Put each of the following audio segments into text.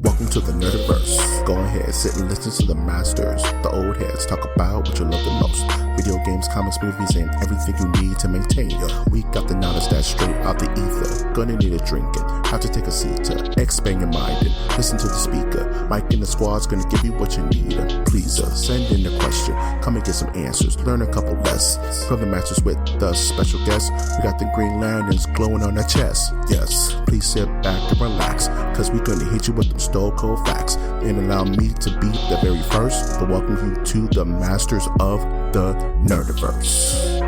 Welcome to the Nerdiverse. Go ahead, sit and listen to the masters, the old heads, talk about what you love the most. Video games, comics, movies, and everything you need to maintain your week. Got the knowledge that's straight out the ether. Gonna need a drink and have to take a seat to expand your mind and listen to the speaker. Mike and the squad's gonna give you what you need. Please send in a question, come and get some answers, learn a couple lessons from the masters with the special guests. We got the green lanterns glowing on their chest. Yes, please sit back and relax, cause we gonna hit you with them stone cold facts. And allow me to be the very first to welcome you to the masters of the Nerdiverse.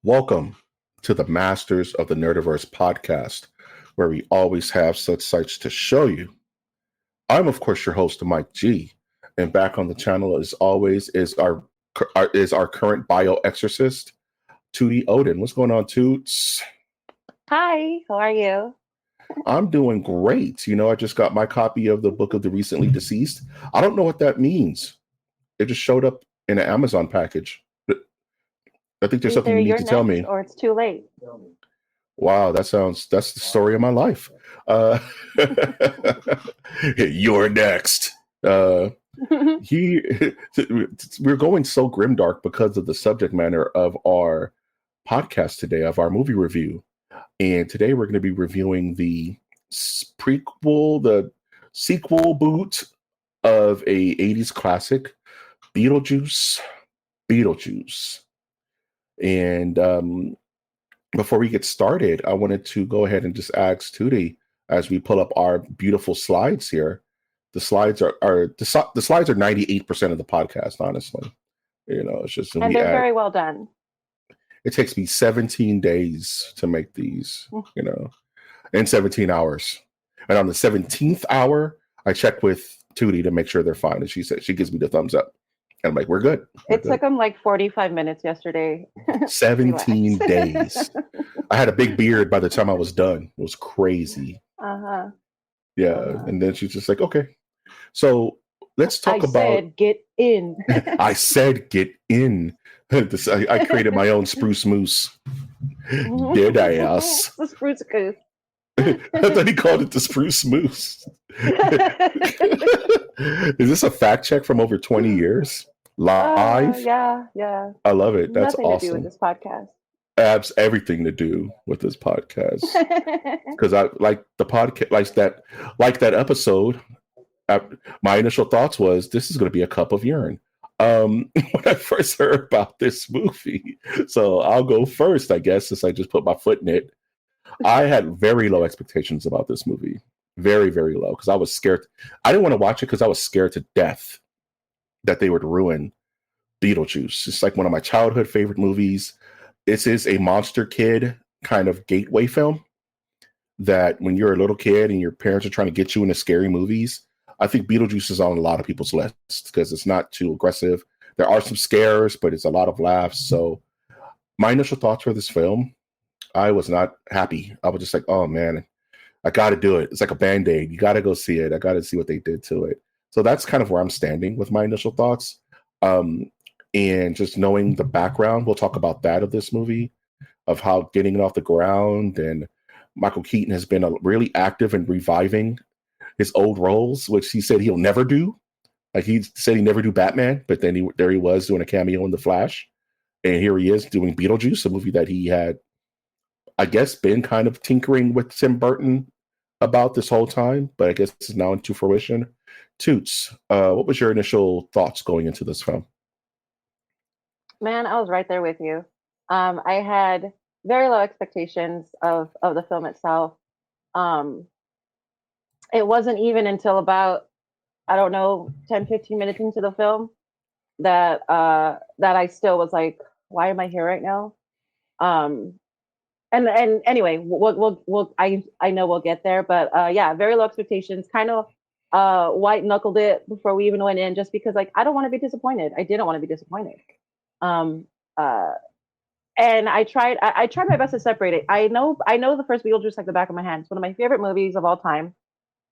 Welcome to the Masters of the Nerdiverse podcast, where we always have such sights to show you. I'm, of course, your host, Mike G, and back on the channel, as always, is our current bio-exorcist, Tootie Odin. What's going on, Toots? Hi, how are you? I'm doing great. You know, I just got my copy of the Book of the Recently Deceased. I don't know what that means. It just showed up in an Amazon package. I think there's something you need to tell me. Or it's too late. Wow, that's the story of my life. You're next. We're going so grimdark because of the subject matter of our podcast today, of our movie review. And today we're going to be reviewing the sequel boot of a 80s classic, Beetlejuice Beetlejuice. And before we get started, I wanted to go ahead and just ask Tootie, as we pull up our beautiful slides here. The slides are 98% of the podcast, honestly. You know, it's just, and they're very well done. It takes me 17 days to make these, you know, in 17 hours. And on the 17th hour, I check with Tootie to make sure they're fine. And she said, she gives me the thumbs up. And I'm like, we're good. It took them like 45 minutes yesterday. 17 days. I had a big beard by the time I was done. It was crazy. Uh-huh. Yeah. And then she's just like, okay. So let's talk about. I said, get in. I said, get in. I created my own spruce moose. Did I ask? The spruce goose. I thought he called it the spruce moose. Is this a fact check from over 20 years? Live? Yeah. I love it. That's Nothing awesome. to do with this podcast. Everything to do with this podcast. Because I like the podcast, like that episode. My initial thoughts was, this is going to be a cup of urine. When I first heard about this movie. So I'll go first, I guess, since I just put my foot in it. I had very low expectations about this movie. Very, very low. Because I was scared. I didn't want to watch it because I was scared to death that they would ruin Beetlejuice. It's like one of my childhood favorite movies. This is a monster kid kind of gateway film that when you're a little kid and your parents are trying to get you into scary movies, I think Beetlejuice is on a lot of people's lists because it's not too aggressive. There are some scares, but it's a lot of laughs. So my initial thoughts for this film, I was not happy. I was just like, oh man, I got to do it. It's like a Band-Aid. You got to go see it. I got to see what they did to it. So that's kind of where I'm standing with my initial thoughts. And just knowing the background, we'll talk about that of this movie, of how getting it off the ground. And Michael Keaton has been really active in reviving his old roles, which he said he'll never do. Like he said he'd never do Batman, but then there he was doing a cameo in The Flash. And here he is doing Beetlejuice, a movie that he had, I guess, been kind of tinkering with Tim Burton about this whole time, but I guess it's now into fruition. Toots, what was your initial thoughts going into this film? Man, I was right there with you. I had very low expectations of the film itself. It wasn't even until about, I don't know, 10, 15 minutes into the film that I still was like, why am I here right now? And anyway, I know we'll get there, but yeah, very low expectations, kind of white knuckled it before we even went in, just because like, I don't want to be disappointed. I didn't want to be disappointed. And I tried my best to separate it. I know the first Beetlejuice like the back of my hand. It's one of my favorite movies of all time.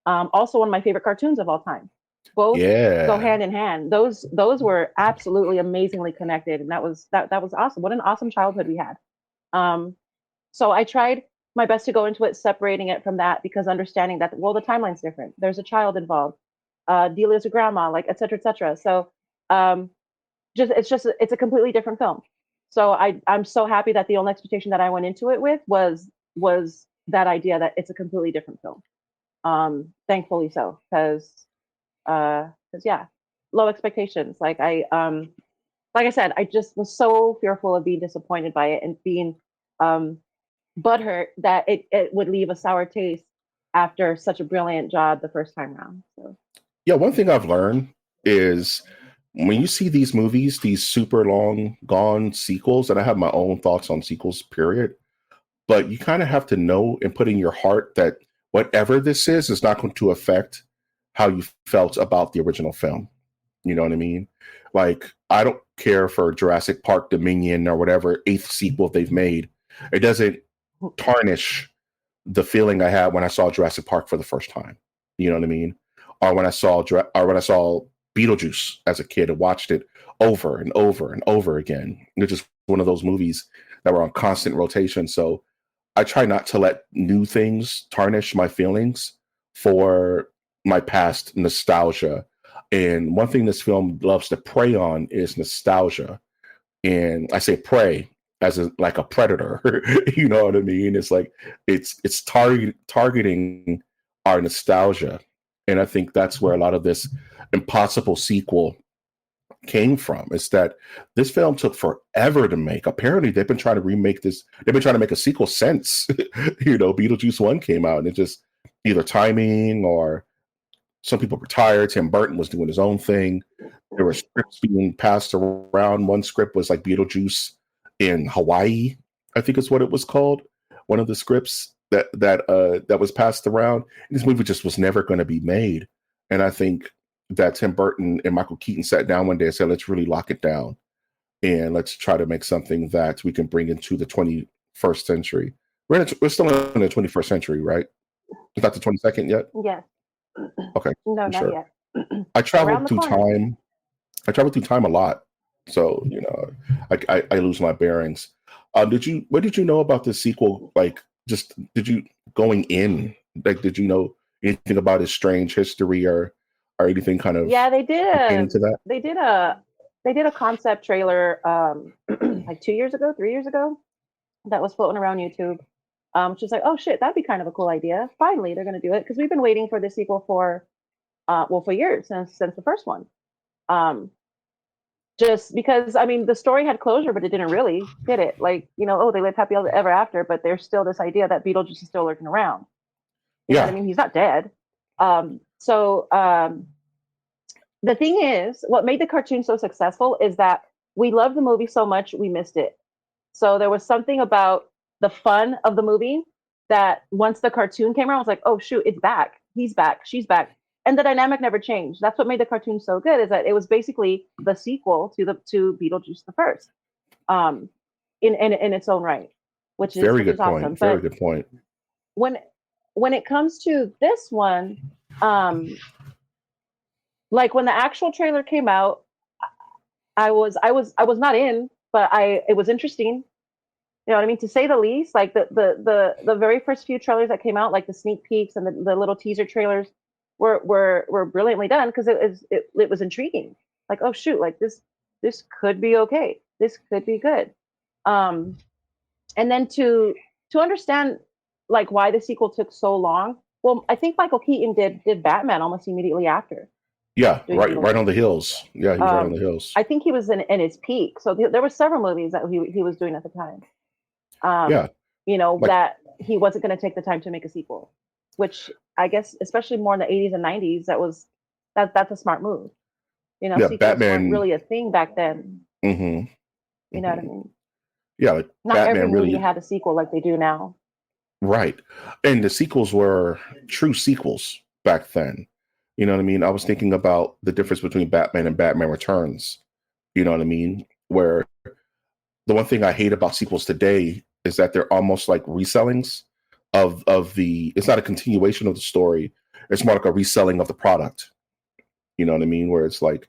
Also one of my favorite cartoons of all time. Both go hand in hand. Those were absolutely amazingly connected, and that was awesome. What an awesome childhood we had. So I tried my best to go into it, separating it from that, because understanding that, well, the timeline's different. There's a child involved. Delia's a grandma, like, et cetera, et cetera. So um, it's a completely different film. So I'm so happy that the only expectation that I went into it with was that idea that it's a completely different film. Thankfully so, because yeah, low expectations. Like I said, I just was so fearful of being disappointed by it and being um butthurt that it would leave a sour taste after such a brilliant job the first time around. So Yeah, one thing I've learned is when you see these movies, these super long gone sequels, and I have my own thoughts on sequels, period. But you kind of have to know and put in your heart that whatever this is not going to affect how you felt about the original film. You know what I mean? Like, I don't care for Jurassic Park Dominion or whatever eighth sequel they've made. It doesn't tarnish the feeling I had when I saw Jurassic Park for the first time. You know what I mean? Or when I saw Beetlejuice as a kid and watched it over and over and over again. It's just one of those movies that were on constant rotation. So I try not to let new things tarnish my feelings for my past nostalgia. And one thing this film loves to prey on is nostalgia. And I say prey as like a predator. You know what I mean? It's like it's targeting our nostalgia. And I think that's where a lot of this impossible sequel came from. Is that this film took forever to make. Apparently they've been trying to remake this. They've been trying to make a sequel since Beetlejuice 1 came out, and it just either timing or some people were tired. Tim Burton was doing his own thing. There were scripts being passed around. One script was like Beetlejuice in Hawaii, I think is what it was called. One of the scripts that was passed around. And this movie just was never going to be made. And I think that Tim Burton and Michael Keaton sat down one day and said, let's really lock it down and let's try to make something that we can bring into the 21st century. We're still in the 21st century, right? It's not the 22nd yet? yes. Okay. No, I'm not sure. yet. I Around traveled the through corner. time. I travel through time a lot, so I lose my bearings. What did you know about the sequel? Like, just did you going in? Like, did you know anything about his strange history or anything kind of Yeah, pertaining to that? they did a concept trailer like 2 years ago, 3 years ago, that was floating around YouTube. Just like, oh shit, that'd be kind of a cool idea. Finally, they're gonna do it, because we've been waiting for the sequel for for years, since the first one. Um, just because, I mean, the story had closure, but it didn't really, did it? Like, oh, they lived happy ever after, but there's still this idea that Beetlejuice is still lurking around. You know what I Yeah, mean? He's not dead. So the thing is, what made the cartoon so successful is that we loved the movie so much we missed it. So there was something about the fun of the movie that once the cartoon came around, I was like, oh shoot, it's back. He's back. She's back. And the dynamic never changed. That's what made the cartoon so good, is that it was basically the sequel to Beetlejuice the first, um, in its own right, very which good is awesome. point. Very But good point. when when it comes to this one, um, like when the actual trailer came out, I was not in, but I it was interesting. You know what I mean? To say the least, like the very first few trailers that came out, like the sneak peeks and the little teaser trailers, were brilliantly done, because it was intriguing. Like, oh shoot, like this could be okay. This could be good. Um, and then to understand like why the sequel took so long. Well, I think Michael Keaton did Batman almost immediately after Yeah, doing right on Beetlejuice. the hills. Yeah, he was right on the hills. I think he was in his peak. So there were several movies that he was doing at the time. Yeah, Um, like that he wasn't going to take the time to make a sequel, which I guess, especially more in the 80s and 90s, that's a smart move. yeah, Sequels weren't Batman. really a thing back then. Hmm. You know what I Hmm. mean? Yeah, like Not every Batman movie really. had a sequel like they do now. Right. And the sequels were true sequels back then. You know what I mean? I was thinking about the difference between Batman and Batman Returns. You know what I mean? Where the one thing I hate about sequels today is that they're almost like resellings of the it's not a continuation of the story. It's more like a reselling of the product. You know what I mean? Where it's like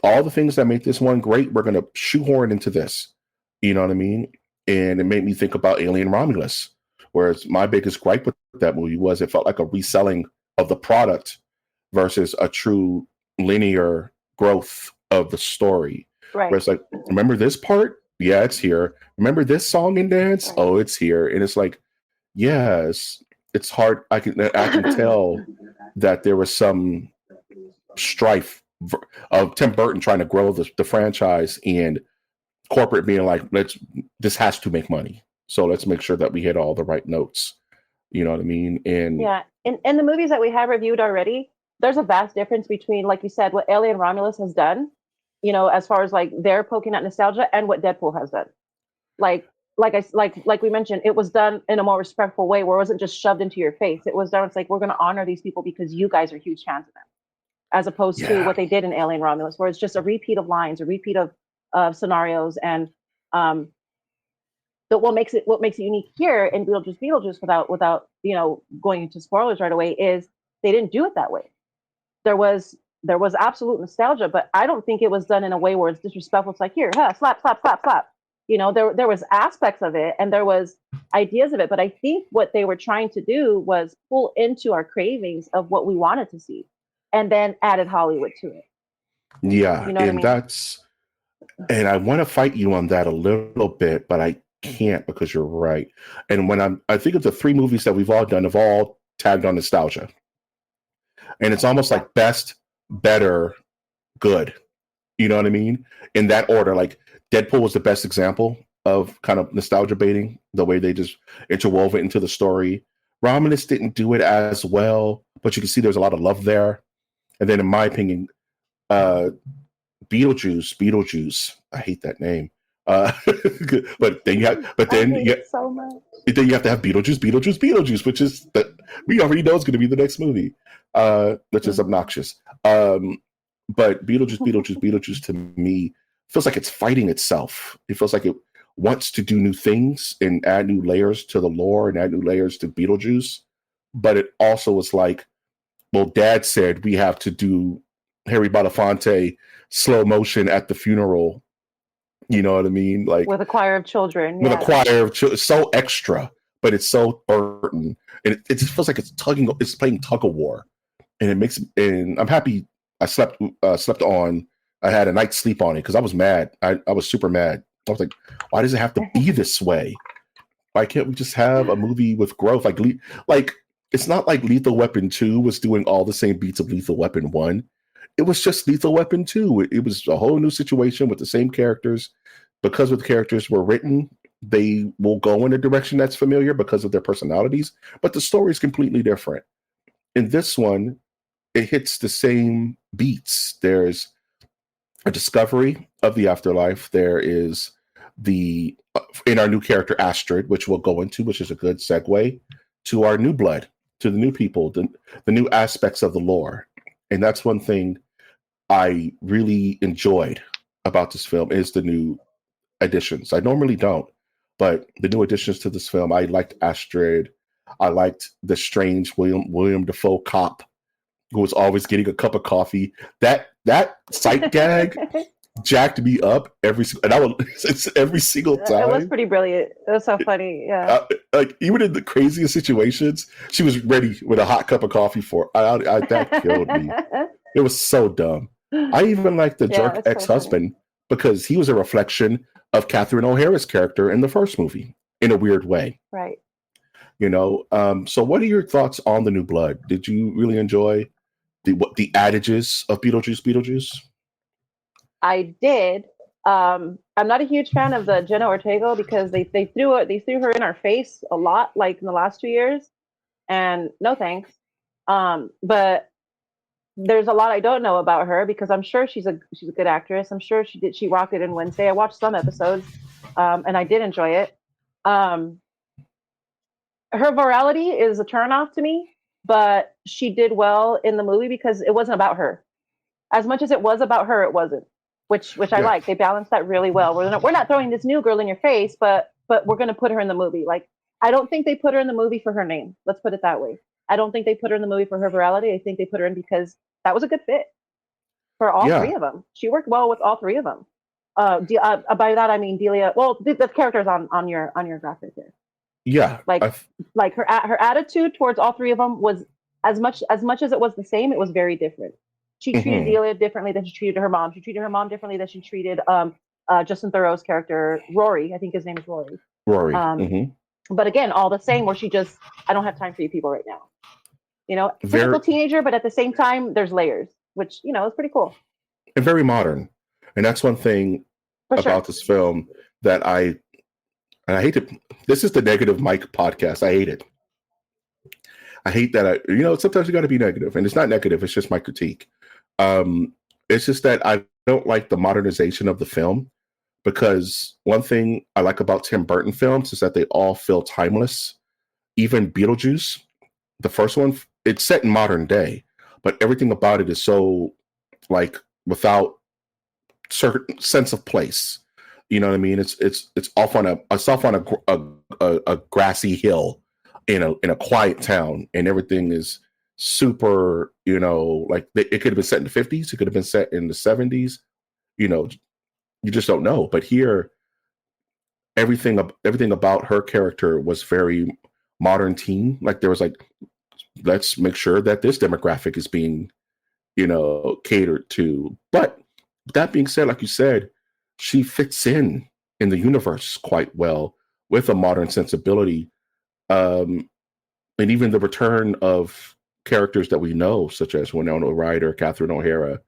all the things that make this one great, we're gonna shoehorn into this. You know what I mean? and it made me think about Alien Romulus. Whereas my biggest gripe with that movie was it felt like a reselling of the product versus a true linear growth of the story. Where Right. it's like, remember this part? Yeah, it's here. Remember this song and dance? Right. Oh, it's here. And it's like, yes, it's hard. I can tell that there was some strife of Tim Burton trying to grow the franchise and corporate being like, this has to make money. So let's make sure that we hit all the right notes. You know what I mean? And Yeah. In the movies that we have reviewed already, there's a vast difference between, like you said, what Alien Romulus has done, as far as like they're poking at nostalgia, and what Deadpool has done. Like like we mentioned, it was done in a more respectful way where it wasn't just shoved into your face. It was done, it's like, we're gonna honor these people because you guys are huge fans of them. As opposed to yeah, what they did in Alien Romulus, where it's just a repeat of lines, a repeat of scenarios, and but what makes it unique here in Beetlejuice without going into spoilers right away is they didn't do it that way. There was absolute nostalgia, but I don't think it was done in a way where it's disrespectful. It's like, here, slap, slap, slap, slap. There was aspects of it and there was ideas of it, but I think what they were trying to do was pull into our cravings of what we wanted to see, and then added Hollywood to it. yeah, You know what I and mean? and I want to fight you on that a little bit, but I can't because you're right. And when I think of the three movies that we've all done, have all tagged on nostalgia, and it's almost Yeah. like best, better, good. You know what I mean? In that order, like Deadpool was the best example of kind of nostalgia baiting, the way they just interwove it into the story. Romulus didn't do it as well, but you can see there's a lot of love there. And then, in my opinion, uh, Beetlejuice. I hate that name. But then you have, but I then hate you, it so much. then you have to have Beetlejuice, which is that we already know is going to be the next movie, which is obnoxious. But Beetlejuice to me feels like it's fighting itself. It feels like it wants to do new things and add new layers to the lore and add new layers to Beetlejuice. But it also is like, well, Dad said we have to do Harry Belafonte slow motion at the funeral. You know what I mean? Like With a choir of children, with a yeah. choir of children, so extra, but it's so Burton, and it just feels like it's playing tug of war, and it makes. And I'm happy I slept on. I had a night's sleep on it because I was mad. I was super mad. I was like, why does it have to be this way? Why can't we just have a movie with growth? Like it's not like Lethal Weapon 2 was doing all the same beats of Lethal Weapon 1. It was just Lethal Weapon 2. It was a whole new situation with the same characters. Because of the characters were written, they will go in a direction that's familiar because of their personalities, but the story is completely different. In this one, it hits the same beats. There's a discovery of the afterlife. There is the in our new character Astrid, which we'll go into, which is a good segue to our new blood, to the new people, the new aspects of the lore. And that's one thing I really enjoyed about this film is the new additions. I normally don't, but the new additions to this film, I liked Astrid. I liked the strange William Dafoe cop who was always getting a cup of coffee. That sight gag jacked me up every single It was time. pretty brilliant. It was so funny. Yeah. Like even in the craziest situations, she was ready with a hot cup of coffee for. That killed me. It was so dumb. I even liked the Yeah, jerk it's so funny. ex-husband because he was a reflection of Catherine O'Hara's character in the first movie in a weird way. Right. So what are your thoughts on the new blood? Did you really enjoy the adages of Beetlejuice? I did. I'm not a huge fan of the Jenna Ortega because they threw her in our face a lot, like in the last 2 years, and no thanks. But there's a lot I don't know about her because I'm sure she's a good actress. I'm sure she rocked it in Wednesday. I watched some episodes, and I did enjoy it. Um, her virality is a turnoff to me, but she did well in the movie because it wasn't about her. As much as it was about her, it wasn't, which I Yeah, like. They balanced that really well. We're not throwing this new girl in your face, but we're going to put her in the movie. Like, I don't think they put her in the movie for her name. Let's put it that way. I don't think they put her in the movie for her virality. I think they put her in because that was a good fit for all yeah, three of them. She worked well with all three of them. By that I mean Delia. Well, the characters on your graphic there. Yeah, Like her attitude towards all three of them was as much as it was the same. It was very different. She treated mhm, Delia differently than she treated her mom. She treated her mom differently than she treated Justin Thoreau's character Rory. I think his name is Rory. Rory. Um, but again, all the same. Where she just, I don't have time for you people right now. Very Typical teenager, but at the same time, there's layers, which is pretty cool and very modern. And that's one thing for about sure. this film that I hate to. This is the negative Mike podcast. I hate it. I hate that. Sometimes you got to be negative, and it's not negative. It's just my critique. Um, it's just that I don't like the modernization of the film because one thing I like about Tim Burton films is that they all feel timeless. Even Beetlejuice, the first one, it's set in modern day, but everything about it is so like without certain sense of place. You know what I mean? It's off on a grassy hill in a quiet town, and everything is super. Like it could have been set in the 50s, it could have been set in the 70s. You know, you just don't know. But here, everything about her character was very modern teen. Like there was like, let's make sure that this demographic is being catered to. But that being said, like you said, she fits in the universe quite well with a modern sensibility. And even the return of characters that we know, such as Winona Ryder, Catherine O'Hara.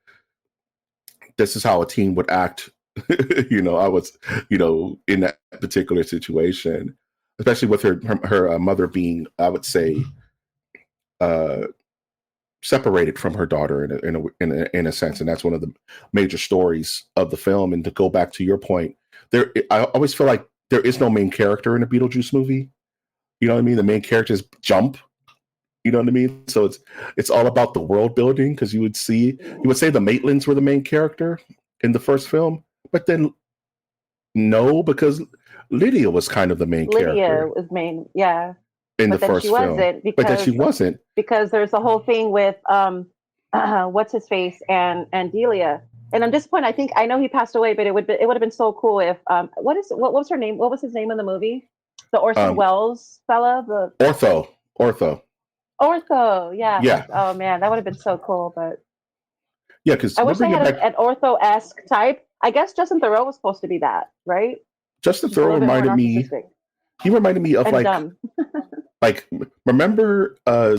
This is how a teen would act. I was, in that particular situation, especially with her mother being, I would say, uh, separated from her daughter in a sense, and that's one of the major stories of the film. And to go back to your point, I always feel like there is no main character in a Beetlejuice movie. You know what I mean? The main characters jump. You know what I mean? So it's all about the world building because you would say the Maitlands were the main character in the first film, but then no, because Lydia was kind of the main Lydia character was main, yeah, in the but then she first film, wasn't but then she wasn't. because there's the whole thing with what's his face and Delia. And I'm disappointed. I know he passed away, but it would have been so cool if what was her name? What was his name in the movie? The Orson Um, Welles fella, the Ortho, Ortho. Yeah, yeah, oh man, that would have been so cool. But yeah, because I we're wish they bringing had back an Ortho-esque type. I guess Justin Thoreau was supposed to be that, right? Justin Just a Thoreau little bit more reminded me. narcissistic He reminded me of and dumb. like remember uh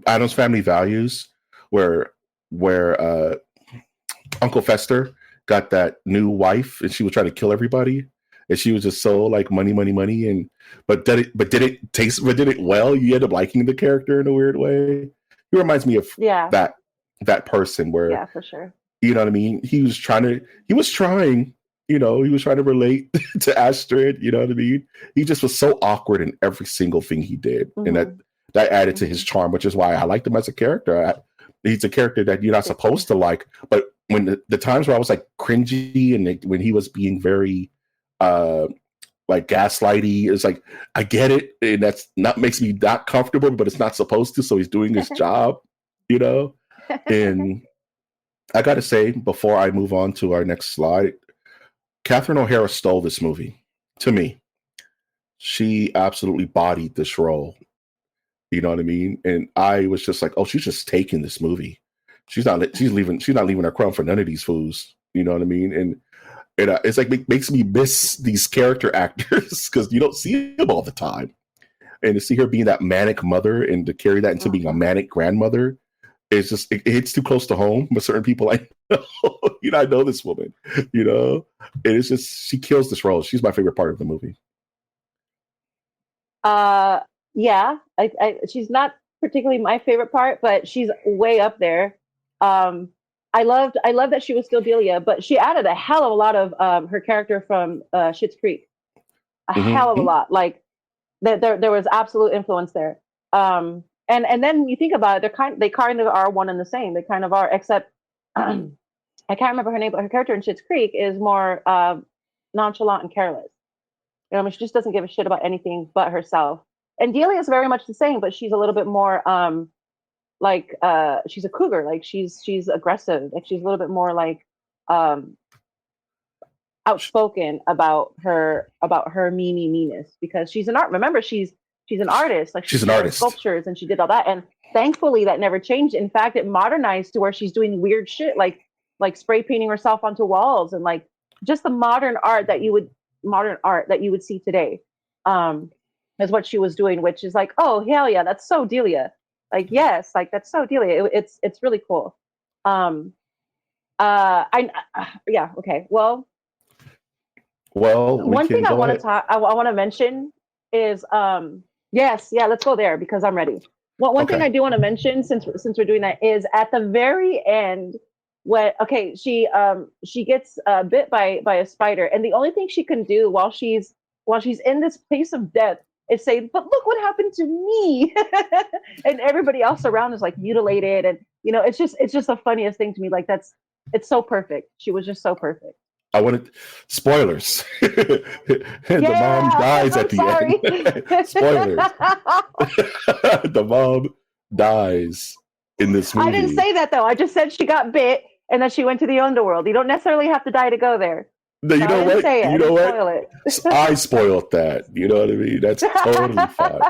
Adam's Family Values, where Uncle Fester got that new wife and she was trying to kill everybody, and she was just so like money, money, money, and did it well. You end up liking the character in a weird way. He reminds me of Yeah, that person where yeah, for sure. you know what I mean. He was trying to relate to Astrid. You know what I mean. He just was so awkward in every single thing he did, and Hmm. that added to his Hmm. charm, which is why I liked him as a character. He's a character that you're not supposed to like, but when the times where I was like cringy and when he was being very uh like gaslighty, it's like I get it, and that's not makes me not comfortable, but it's not supposed to. So he's doing his job, you know. And I got to say, before I move on to our next slide, Catherine O'Hara stole this movie to me. She absolutely bodied this role. You know what I mean? And I was just like, oh, she's just taking this movie. She's not leaving her crumb for none of these fools. You know what I mean? And it's like makes me miss these character actors because you don't see them all the time. And to see her being that manic mother and to carry that into being a Hmm. manic grandmother, it's just it hits too close to home with certain people I know. I know this woman, and it's just she kills this role. She's my favorite part of the movie. Uh, yeah, she's not particularly my favorite part, but she's way up there. Um, I loved that she was still Delia, but she added a hell of a lot of her character from Schitt's Creek, a hell of a Mm-hmm. lot. Like there was absolute influence there. And then you think about it, they kind of are one and the same. They kind of are, except I can't remember her name, but her character in Schitt's Creek is more nonchalant and careless. I mean, she just doesn't give a shit about anything but herself. And Delia is very much the same, but she's a little bit more she's a cougar, like she's aggressive, like she's a little bit more like um outspoken about her meanness, because she's an art remember she's an artist, like She's an she does artist. sculptures and she did all that, and thankfully that never changed. In fact, it modernized to where she's doing weird shit, like spray painting herself onto walls, and like just the modern art that you would see today, um is what she was doing, which is like, oh hell yeah, that's so Delia, like yes, like that's so Delia. It's really cool. um I Yeah, okay, well, Well, we one can thing I go want to ahead. talk, I want to mention is, yes, yeah, let's go there because I'm ready. One thing Okay. I do want to mention, since we're doing that, is at the very end, when okay, she gets bit by a spider, and the only thing she can do while she's in this place of death is say, "But look what happened to me," and everybody else around is like mutilated, and it's just the funniest thing to me. Like it's so perfect. She was just so perfect. I wanted spoilers. The mom Yeah, dies I'm at the sorry. end. Spoilers. The mom dies in this I didn't movie. say that though. I just said she got bit and that she went to the underworld. You don't necessarily have to die to go there. No, you So I know didn't what? say it. I You know didn't what? spoil it. I spoiled that. You know what I mean? That's totally fine.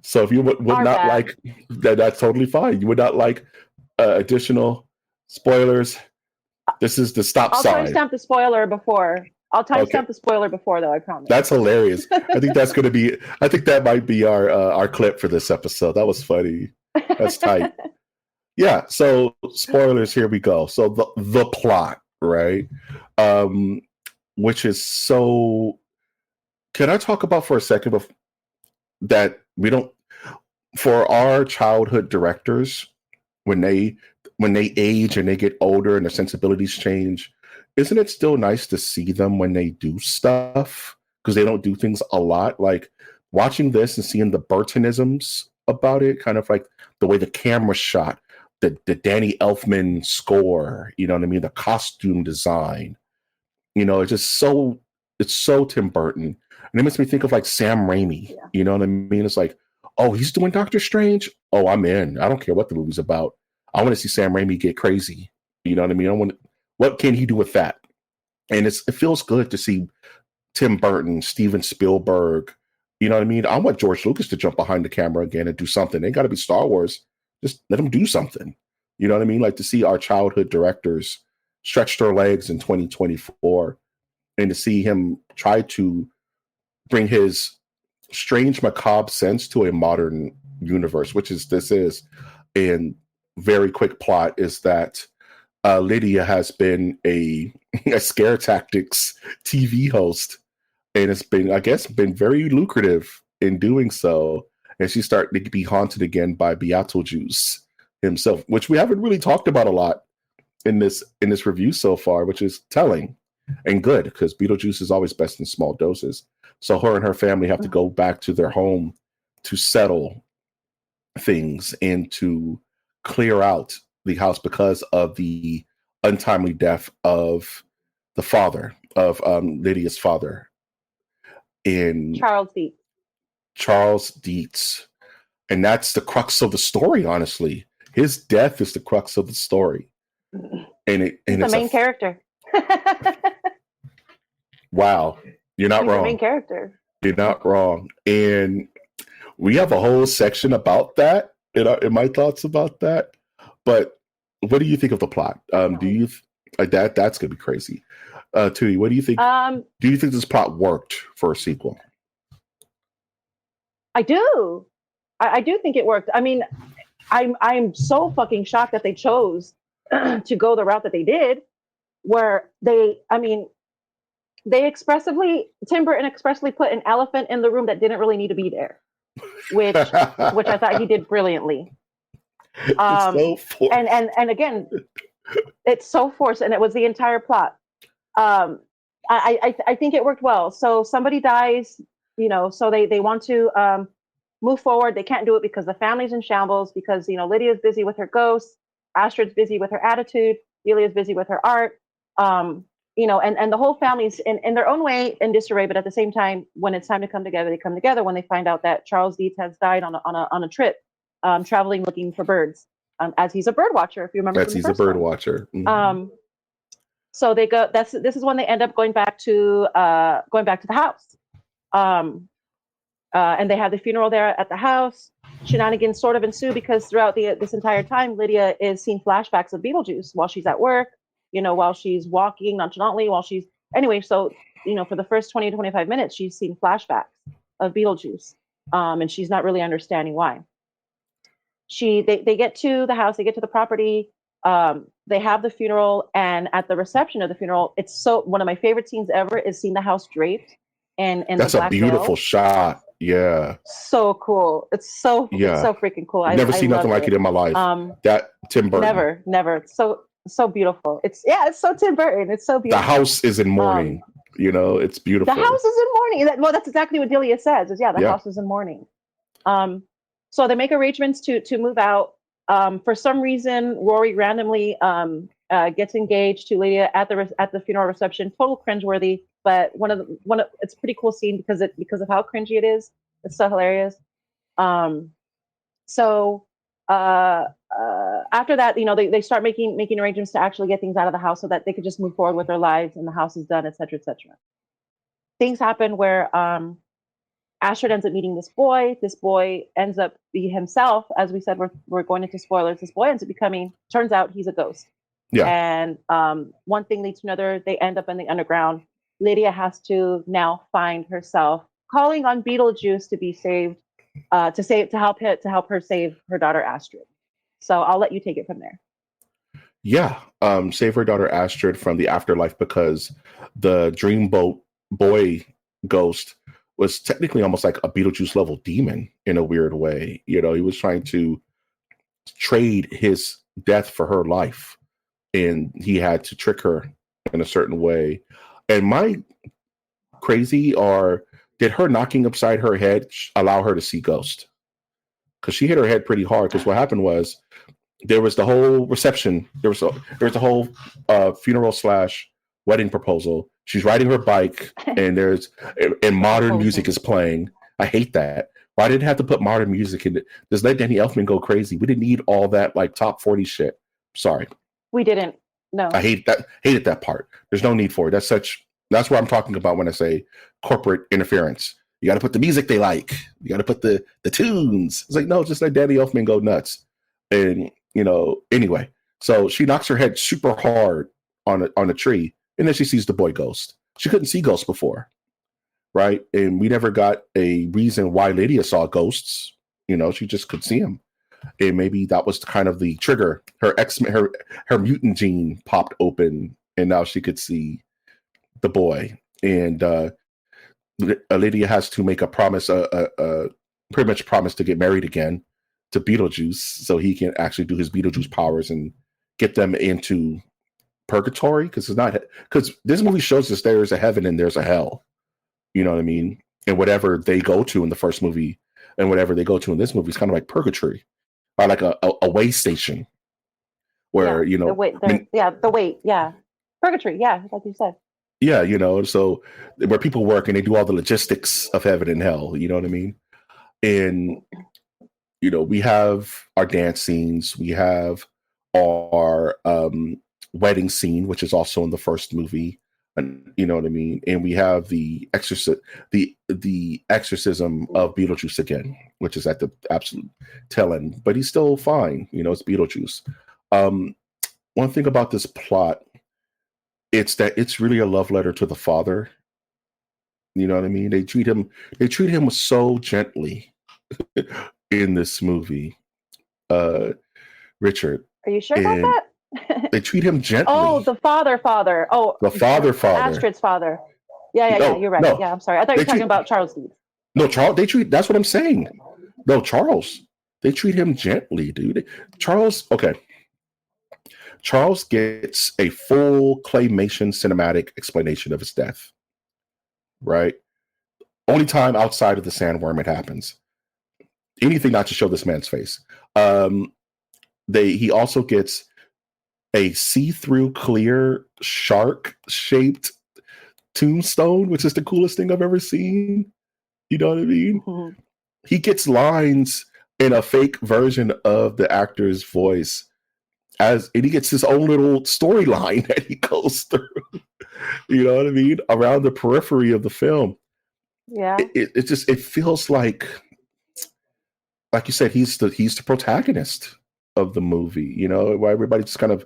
So if you would Our not bad. like that, that's totally fine. You would not like additional spoilers. This is the stop I'll sign. timestamp the spoiler before. I'll Okay, timestamp the spoiler before, though. I promise. that's hilarious. I think that's going to be. I think that might be our clip for this episode. That was funny. That's tight. Yeah. So spoilers. Here we go. So the plot, right? Um, which is so. Can I talk about for a second that we don't for our childhood directors when they age and they get older and their sensibilities change, isn't it still nice to see them when they do stuff, because they don't do things a lot? Like watching this and seeing the Burtonisms about it, kind of like the way the camera shot, the Danny Elfman score, you know what I mean, the costume design, it's so Tim Burton. And it makes me think of like Sam Raimi. Yeah. You know what I mean? It's like, oh, he's doing Doctor Strange. Oh, I'm in. I don't care what the movie's about. I want to see Sam Raimi get crazy. You know what I mean? What can he do with that? And it feels good to see Tim Burton, Steven Spielberg. You know what I mean? I want George Lucas to jump behind the camera again and do something. They got to be Star Wars. Just let them do something. You know what I mean? Like to see our childhood directors stretch their legs in 2024, and to see him try to bring his strange macabre sense to a modern universe, which is this is. And very quick plot is that Lydia has been a scare tactics TV host, and it's been, I guess, been very lucrative in doing so. And she's starting to be haunted again by Beetlejuice himself, which we haven't really talked about a lot in this review so far, which is telling and good, because Beetlejuice is always best in small doses. So her and her family have to go back to their home to settle things and to clear out the house because of the untimely death of the father of Lydia's father, in Charles Dietz. Charles Dietz. And that's the crux of the story, honestly. His death is the crux of the story. And He's the main character. Wow, you're not He's the wrong. main character. You're not wrong. And we have a whole section about that in my thoughts about that. But what do you think of the plot? Do you that's gonna be crazy? Tootie, what do you think? Do you think this plot worked for a sequel? I do. I do think it worked. I mean, I'm so fucking shocked that they chose to go the route that they did, where Tim Burton expressly put an elephant in the room that didn't really need to be there, which I thought he did brilliantly. And again, it's so forced, and it was the entire plot. I think it worked well. So somebody dies, so they want to move forward. They can't do it because the family's in shambles, because Lydia's busy with her ghosts, Astrid's busy with her attitude, Delia's busy with her art. And the whole family's in their own way in disarray, but at the same time, when it's time to come together, they come together when they find out that Charles Dietz has died on a trip, traveling looking for birds. as he's a bird watcher, if you remember. That's From the he's a first bird one. watcher. So they go. This is when they end up going back to the house. And they have the funeral there at the house. Shenanigans sort of ensue because throughout this entire time, Lydia is seeing flashbacks of Beetlejuice while she's at work, while she's walking nonchalantly, so, for the first 20 to 25 minutes, she's seeing flashbacks of Beetlejuice. And she's not really understanding why. They get to the house, they get to the property, they have the funeral, and at the reception of the funeral, it's one of my favorite scenes ever is seeing the house draped and that's the black a beautiful veil. shot. Yeah. So cool. It's so freaking cool. I've never seen nothing like it in my life. That Tim Burton. Never. It's so beautiful. It's so Tim Burton. It's so beautiful. The house is in mourning. It's beautiful. The house is in mourning. Well, that's exactly what Delia says. The house is in mourning. So they make arrangements to move out. For some reason, Rory randomly gets engaged to Lydia at the funeral reception. Total cringeworthy, but it's a pretty cool scene because of how cringy it is. It's so hilarious. So after that, they start making arrangements to actually get things out of the house so that they could just move forward with their lives and the house is done, etc., etc. Things happen where Astrid ends up meeting this boy. This boy ends up being himself. As we said, we're going into spoilers. This boy ends up turns out he's a ghost. Yeah. And one thing leads to another. They end up in the underground. Lydia has to now find herself calling on Beetlejuice to be saved, to help her save her daughter Astrid. So I'll let you take it from there. Yeah, save her daughter Astrid from the afterlife because the dreamboat boy ghost was technically almost like a Beetlejuice level demon in a weird way. He was trying to trade his death for her life, and he had to trick her in a certain way. And my crazy did her knocking upside her head allow her to see ghost? Because she hit her head pretty hard. Because what happened was there was the whole reception. There was the whole funeral / wedding proposal. She's riding her bike, and modern music is playing. I hate that. Why did it have to put modern music in it? Just let Danny Elfman go crazy. We didn't need all that like top 40 shit. Sorry. We didn't. No. I hated that part. There's no need for it. That's what I'm talking about when I say corporate interference. You got to put the music they like. You got to put the tunes. It's like, no, just let Danny Elfman go nuts. And, anyway, so she knocks her head super hard on a tree, and then she sees the boy ghost. She couldn't see ghosts before, right? And we never got a reason why Lydia saw ghosts. She just could see them. And maybe that was kind of the trigger. Her mutant gene popped open, and now she could see the boy. And Lydia has to make a promise, pretty much promise to get married again to Beetlejuice, so he can actually do his Beetlejuice powers and get them into purgatory. Because this movie shows us there is a heaven and there's a hell. You know what I mean? And whatever they go to in the first movie and whatever they go to in this movie is kind of like purgatory, or like a way station where the wait, purgatory, like you said. Yeah, so where people work and they do all the logistics of heaven and hell. You know what I mean? And we have our dance scenes, we have our wedding scene, which is also in the first movie, and you know what I mean. And we have the exorcism of Beetlejuice again, which is at the absolute tail end, but he's still fine. It's Beetlejuice. One thing about this plot, it's that it's really a love letter to the father. You know what I mean? They treat him so gently in this movie. Richard. Are you sure about that? They treat him gently. Oh, the father. Oh, the father. Astrid's father. Yeah. You're right. No, yeah, I'm sorry. I thought you were talking about Charles Deeds. No, Charles. That's what I'm saying. No, Charles. They treat him gently, dude. Charles gets a full claymation cinematic explanation of his death. Right? Only time outside of the sandworm it happens. Anything not to show this man's face. He also gets a see-through clear shark-shaped tombstone, which is the coolest thing I've ever seen. You know what I mean? Mm-hmm. He gets lines in a fake version of the actor's voice, and he gets his own little storyline that he goes through. You know what I mean? Around the periphery of the film. Yeah. It just it feels like you said, he's the protagonist of the movie. You know, where everybody's just kind of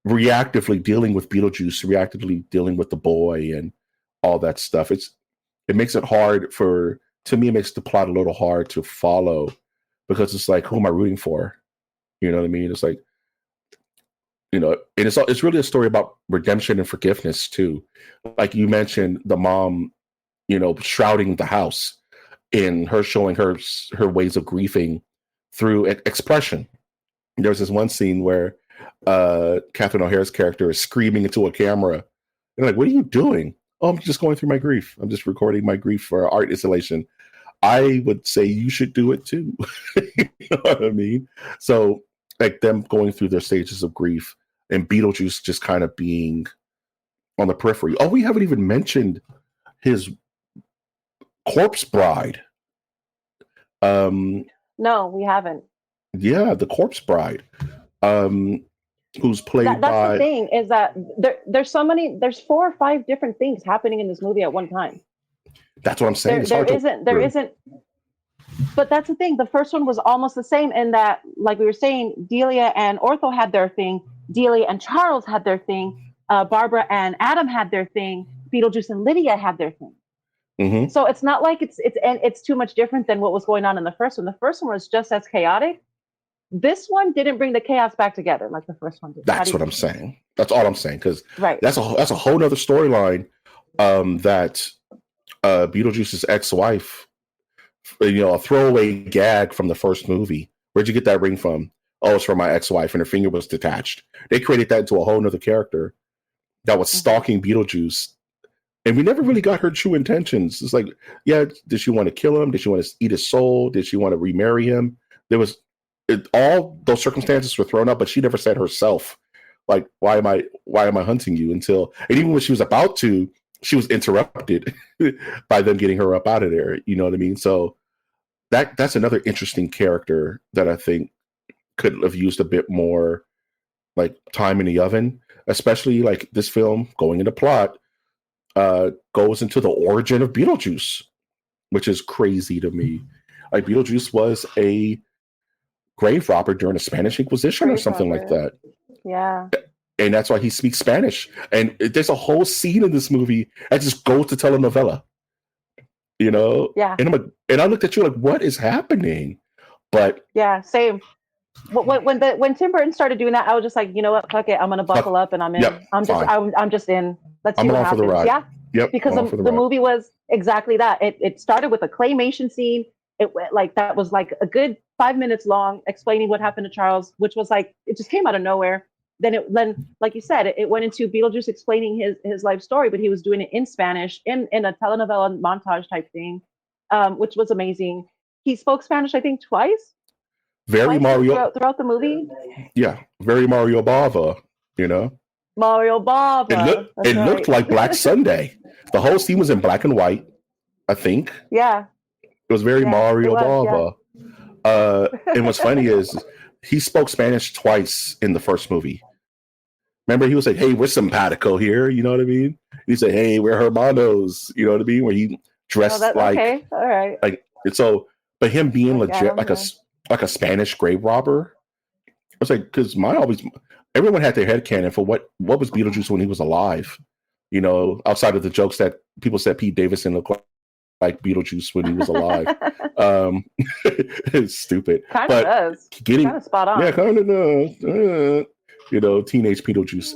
reactively dealing with Beetlejuice, reactively dealing with the boy, and all that stuff. It makes it hard to me. It makes the plot a little hard to follow because it's like, who am I rooting for? You know what I mean? It's like, you know, and it's really a story about redemption and forgiveness too. Like you mentioned, the mom, you know, shrouding the house, in her showing her ways of grieving through expression. There was this one scene where Catherine O'Hara's character is screaming into a camera. They're like, "What are you doing?" "Oh, I'm just going through my grief. I'm just recording my grief for art installation." I would say you should do it too. You know what I mean? So, like, them going through their stages of grief, and Beetlejuice just kind of being on the periphery. Oh, we haven't even mentioned his corpse bride. No, we haven't. Yeah, the corpse bride, who's played That's by. the thing, is that there's 4 or 5 different things happening in this movie at one time. That's what I'm saying. There isn't. But that's the thing. The first one was almost the same in that, like we were saying, Delia and Ortho had their thing. Delia and Charles had their thing. Barbara and Adam had their thing. Beetlejuice and Lydia had their thing. Mm-hmm. So it's not like it's too much different than what was going on in the first one. The first one was just as chaotic. This one didn't bring the chaos back together like the first one did. That's what I'm saying. That's all I'm saying, because right. That's a whole nother storyline that Beetlejuice's ex-wife, you know, a throwaway gag from the first movie. Where'd you get that ring from? Oh, it's from my ex-wife, and her finger was detached. They created that into a whole nother character that was stalking Beetlejuice. And we never really got her true intentions. It's like, yeah, did she want to kill him? Did she want to eat his soul? Did she want to remarry him? All those circumstances were thrown up, but she never said herself, like, why am I hunting you? And even when she was about to, she was interrupted by them getting her up out of there. You know what I mean? So that's another interesting character that I think could have used a bit more, like, time in the oven, especially like this film going into plot. Goes into the origin of Beetlejuice, which is crazy to me. Like, Beetlejuice was a grave robber during the Spanish Inquisition or something like that. Yeah. And that's why he speaks Spanish. And there's a whole scene in this movie that just goes to telenovela. You know? Yeah. And I looked at you like, what is happening? But yeah, same. When Tim Burton started doing that, I was just like, you know what, fuck it, I'm gonna buckle up and I'm in. Yep, I'm just in. Let's see what happens. For the ride. Yeah, yep. Because the movie was exactly that. It started with a claymation scene. It went like that was like a good 5 minutes long, explaining what happened to Charles, which was like it just came out of nowhere. Then like you said, it went into Beetlejuice explaining his life story, but he was doing it in Spanish in a telenovela montage type thing, which was amazing. He spoke Spanish, I think, twice. Very Mario throughout the movie. Yeah, very Mario Bava, you know. Mario Bava. It looked like Black Sunday. The whole scene was in black and white, I think. Yeah. It was very Mario Bava. Yeah. And what's funny is he spoke Spanish twice in the first movie. Remember, he was like, "Hey, we're simpatico here," you know what I mean? He said, "Hey, we're hermanos," you know what I mean? Where he dressed like, okay, all right. Like, so, but him being legit, like a Spanish grave robber. I was like, because everyone had their headcanon for what was Beetlejuice when he was alive. You know, outside of the jokes that people said Pete Davidson looked like Beetlejuice when he was alive. It's stupid. Kind of does. Kind of spot on. Yeah, kind of does. You know, teenage Beetlejuice.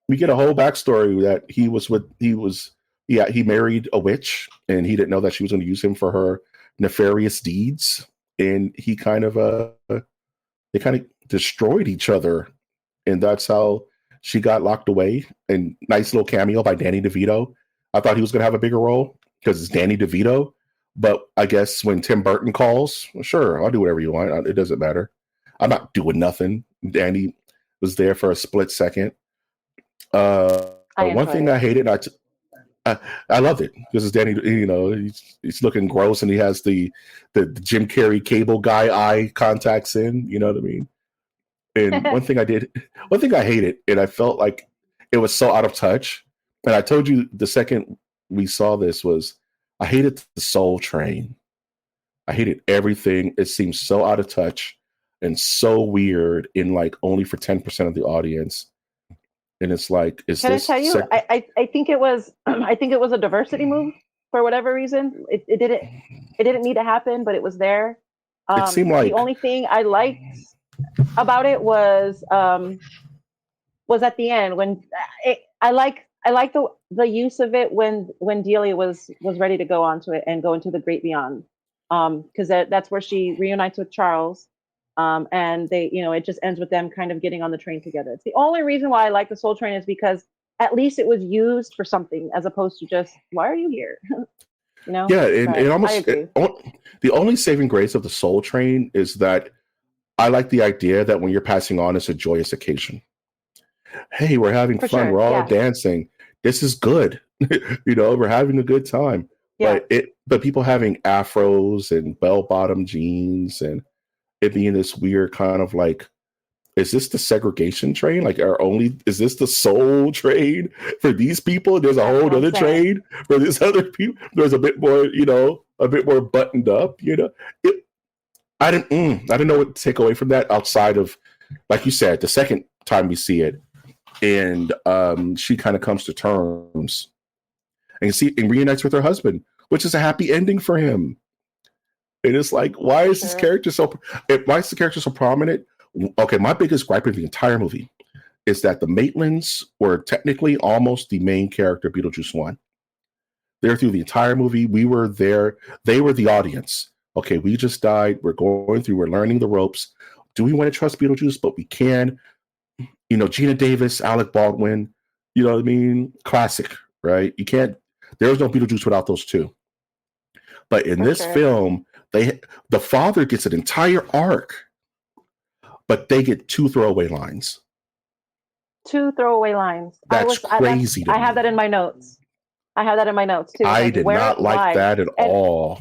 We get a whole backstory that he married a witch, and he didn't know that she was going to use him for her nefarious deeds. And he they kind of destroyed each other, and that's how she got locked away. And nice little cameo by Danny DeVito. I thought he was going to have a bigger role because it's Danny DeVito, but I guess when Tim Burton calls, well, sure, I'll do whatever you want. It doesn't matter. I'm not doing nothing. Danny was there for a split second. One thing I hated, I loved it because it's Danny. He's looking gross, and he has the Jim Carrey cable guy eye contacts in. You know what I mean? And one thing I hated, and I felt like it was so out of touch. And I told you the second we saw this was I hated the Soul Train. I hated everything. It seems so out of touch and so weird in like only for 10% of the audience. And it's like, Can I tell you? I think it was a diversity move for whatever reason. It didn't need to happen, but it was there. It seemed like the only thing I liked about it was at the end when I like the use of it when Delia was ready to go onto it and go into the great beyond, because that's where she reunites with Charles. And they, it just ends with them kind of getting on the train together. It's the only reason why I like the Soul Train is because at least it was used for something as opposed to just, why are you here? Yeah, and almost the only saving grace of the Soul Train is that I like the idea that when you're passing on, it's a joyous occasion. Hey, we're having fun. Sure. We're all dancing. This is good. We're having a good time. Yeah. But people having afros and bell-bottom jeans and it being this weird kind of like, is this the segregation train? Like, is this the soul train for these people? There's a whole other train for these other people. There's a bit more, a bit more buttoned up. I didn't know what to take away from that outside of, like you said, the second time we see it, and she kind of comes to terms and reunites with her husband, which is a happy ending for him. And it's like, why is this character so prominent? Okay, my biggest gripe in the entire movie is that the Maitlands were technically almost the main character of Beetlejuice 1. They're through the entire movie. We were there. They were the audience. Okay, we just died. We're going through. We're learning the ropes. Do we want to trust Beetlejuice? But we can. Gina Davis, Alec Baldwin. You know what I mean? Classic, right? You can't. There's no Beetlejuice without those two. But in this film, the father gets an entire arc, but they get 2 throwaway lines. 2 throwaway lines. That's crazy. I have that in my notes. Too. I did not like that at all.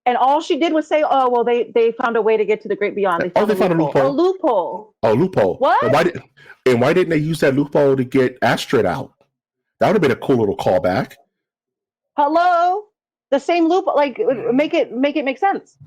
And all she did was say, "Oh, well, they found a way to get to the great beyond. They found a loophole. A loophole. Oh, loophole. What? And why didn't they use that loophole to get Astrid out? That would have been a cool little callback. Hello, the same loophole. Like, make it make sense.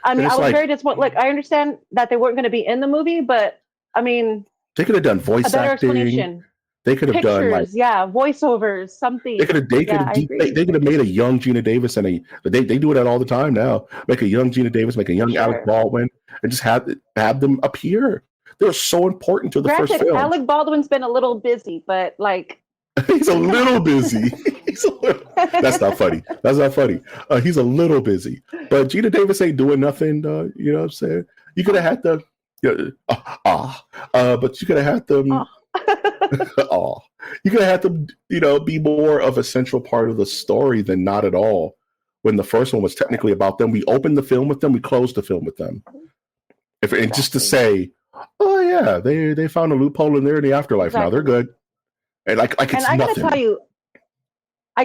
I mean, I was very disappointed. Like, I understand that they weren't going to be in the movie, but I mean, they could have done voice acting. Explanation. They could have done voiceovers, something. They could have made a young Gina Davis and they do that all the time now. Make a young Gina Davis, make a young Alec Baldwin, and just have them appear. They're so important to the first film. Alec Baldwin's been a little busy, but like he's a little busy. That's not funny. He's a little busy, but Gina Davis ain't doing nothing. You know what I'm saying? You could have had them. But you could have had them. You could have had them, be more of a central part of the story than not at all. When the first one was technically about them, we opened the film with them, we closed the film with them. And just to say, oh yeah, they found a loophole and they're in the afterlife now. They're good. And like it's nothing. And I gotta tell you, I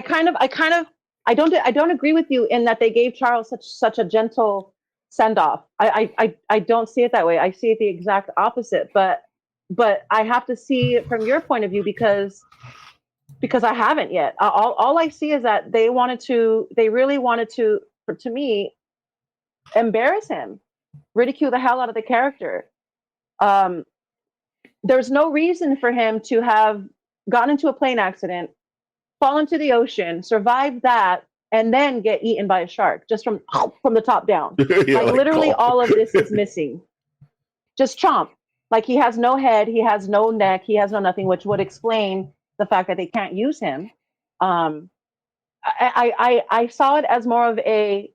don't agree with you in that they gave Charles such a gentle send off. I don't see it that way. I see it the exact opposite. But I have to see it from your point of view because I haven't yet. All I see is that they really wanted to, to me, embarrass him, ridicule the hell out of the character. There's no reason for him to have gotten into a plane accident, fall into the ocean, survive that, and then get eaten by a shark just from the top down. Literally all of this is missing. Just chomp. Like he has no head, he has no neck, he has no nothing, which would explain the fact that they can't use him. I saw it as more of we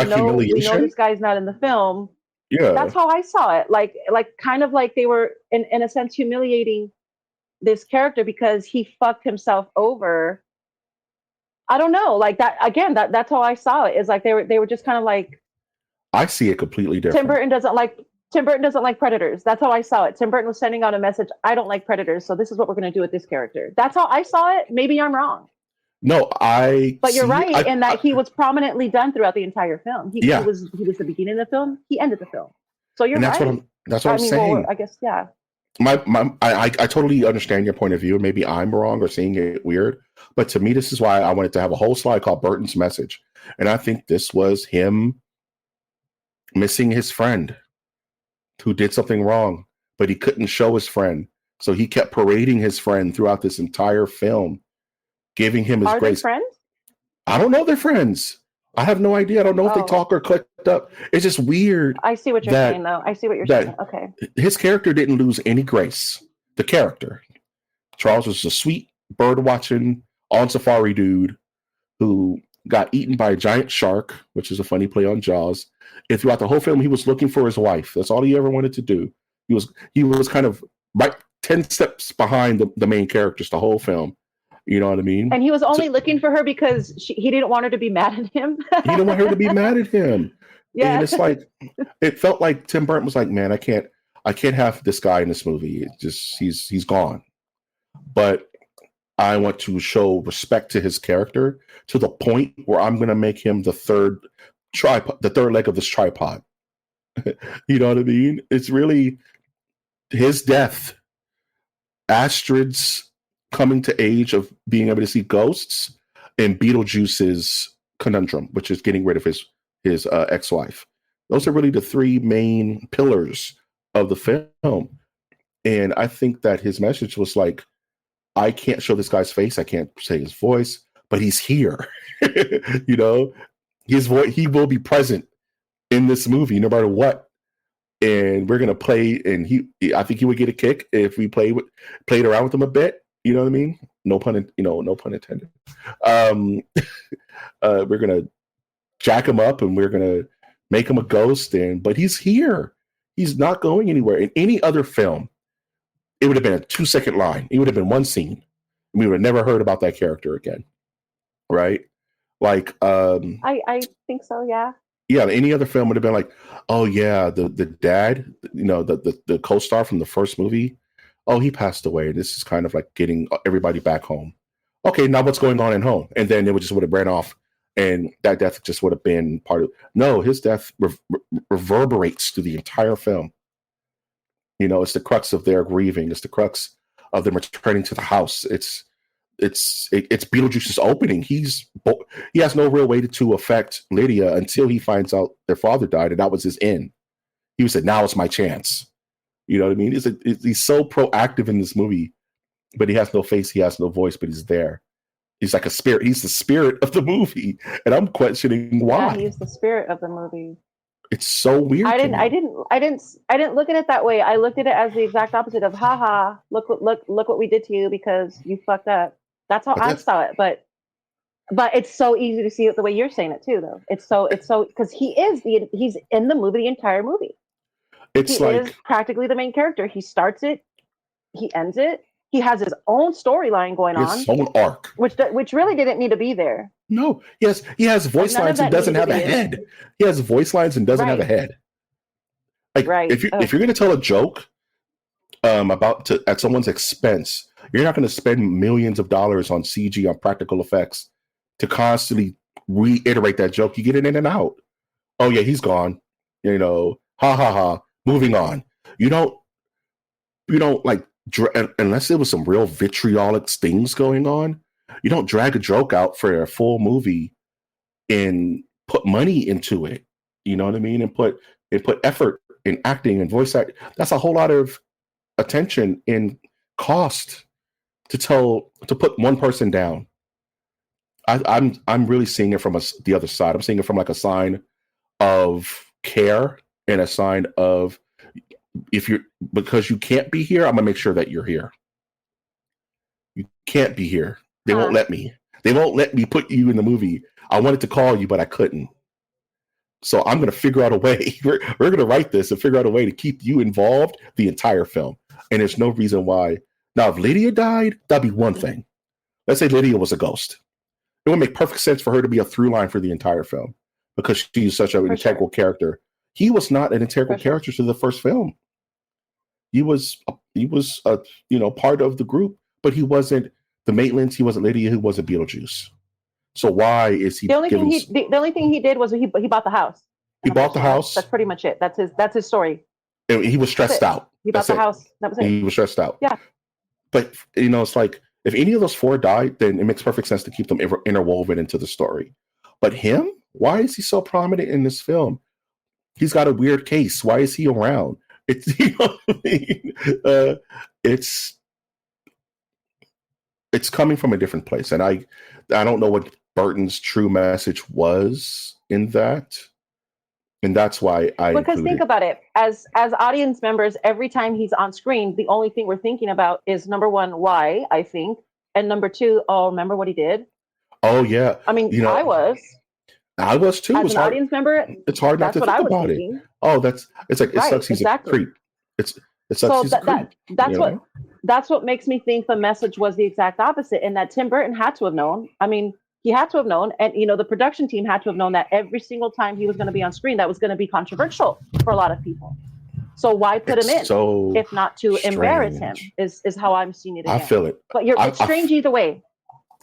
know this guy's not in the film. Yeah, that's how I saw it. Like kind of like they were in a sense humiliating this character because he fucked himself over. I don't know, like that again. That's how I saw it. Is like they were just kind of like. I see it completely different. Tim Tim Burton doesn't like predators. That's how I saw it. Tim Burton was sending out a message. I don't like predators, so this is what we're going to do with this character. That's how I saw it. Maybe I'm wrong. No, But you're right in that he was prominently done throughout the entire film. He was the beginning of the film. He ended the film. So you're right. That's what I'm saying. Well, I guess, yeah. I totally understand your point of view. Maybe I'm wrong or seeing it weird, but to me, this is why I wanted to have a whole slide called Burton's Message. And I think this was him missing his friend who did something wrong, but he couldn't show his friend. So he kept parading his friend throughout this entire film, giving him his grace. Are they friends? I don't know they're friends. I have no idea. I don't know if they talk or clicked up. It's just weird. I see what you're saying, though. I see what you're saying. Okay. His character didn't lose any grace. The character. Charles was a sweet, bird-watching, on-safari dude who got eaten by a giant shark, which is a funny play on Jaws. And throughout the whole film, he was looking for his wife. That's all he ever wanted to do. He was kind of right 10 steps behind the main characters the whole film. You know what I mean? And he was only looking for her because he didn't want her to be mad at him. He didn't want her to be mad at him. Yeah. And it's like, it felt like Tim Burton was like, man, I can't have this guy in this movie. It just, he's gone. But I want to show respect to his character to the point where I'm going to make him the third leg of this tripod. You know what I mean? It's really his death, Astrid's coming to age of being able to see ghosts, and Beetlejuice's conundrum, which is getting rid of his ex-wife. Those are really the three main pillars of the film. And I think that his message was like, I can't show this guy's face, I can't say his voice, but he's here. You know, his voice, he will be present in this movie no matter what. And we're gonna play, and I think he would get a kick if we played around with him a bit. You know what I mean? No pun intended. We're gonna jack him up, and we're gonna make him a ghost. But he's here. He's not going anywhere. In any other film, it would have been a 2-second line. It would have been one scene. We would have never heard about that character again, right? Like, I think so. Yeah. Yeah. Any other film would have been like, oh yeah, the dad, you know, the co-star from the first movie. Oh, he passed away. This is kind of like getting everybody back home. Okay, now what's going on at home? And then it would have ran off, and that death just would have been part of. No, his death reverberates through the entire film. You know, it's the crux of their grieving. It's the crux of them returning to the house. It's Beetlejuice's opening. He has no real way to affect Lydia until he finds out their father died, and that was his end. He said, "Now it's my chance." You know what I mean? He's so proactive in this movie, but he has no face, he has no voice, but he's there. He's like a spirit. He's the spirit of the movie, and I'm questioning why. Yeah, he's the spirit of the movie. It's so weird. I didn't look at it that way. I looked at it as the exact opposite of, haha, look what we did to you because you fucked up. That's how I saw it. But it's so easy to see it the way you're saying it too, though. It's so because he's in the movie the entire movie. He is practically the main character. He starts it, he ends it. He has his own storyline going on. His own arc, which really didn't need to be there. No, he has voice lines and doesn't have a head. He has voice lines and doesn't have a head. Like, if you're going to tell a joke at someone's expense, you're not going to spend millions of dollars on CG, on practical effects, to constantly reiterate that joke. You get it in and out. Oh yeah, he's gone. You know, ha ha ha. Moving on. You don't like unless there was some real vitriolic things going on. You don't drag a joke out for a full movie and put money into it. You know what I mean? And put effort in acting and voice acting. That's a whole lot of attention and cost to put one person down. I'm really seeing it from the other side. I'm seeing it from like a sign of care and a sign of, because you can't be here, I'm gonna make sure that you're here. You can't be here. They won't let me. They won't let me put you in the movie. I wanted to call you, but I couldn't. So I'm going to figure out a way. We're going to write this and figure out a way to keep you involved the entire film. And there's no reason why. Now, if Lydia died, that'd be one thing. Let's say Lydia was a ghost. It would make perfect sense for her to be a through line for the entire film because she's such an integral character. he was not an integral For sure. character to the first film. He was part of the group, but he wasn't the Maitlands. He wasn't Lydia. He wasn't Beetlejuice. So why is he? The only thing he did was he bought the house. He bought the house. That's pretty much it. That's his story. And he was stressed out. He bought the house. That was it. He was stressed out. Yeah. But it's like if any of those four died, then it makes perfect sense to keep them interwoven into the story. But him, why is he so prominent in this film? He's got a weird case. Why is he around? It's what I mean? It's coming from a different place, and I don't know what Burton's true message was in that. And that's why because think about it, as audience members, every time he's on screen, the only thing we're thinking about is number one, why, I think, and number two, oh, remember what he did? Oh yeah. I mean, I was too. As an audience member, it's hard not to think about it. Oh, it's like it sucks. He's a creep. It sucks. He's a creep. That's what makes me think the message was the exact opposite, and that Tim Burton had to have known. I mean, he had to have known, and the production team had to have known that every single time he was going to be on screen, that was going to be controversial for a lot of people. So why put him in, if not to embarrass him? Is how I'm seeing it. Again. I feel it, but it's strange either way.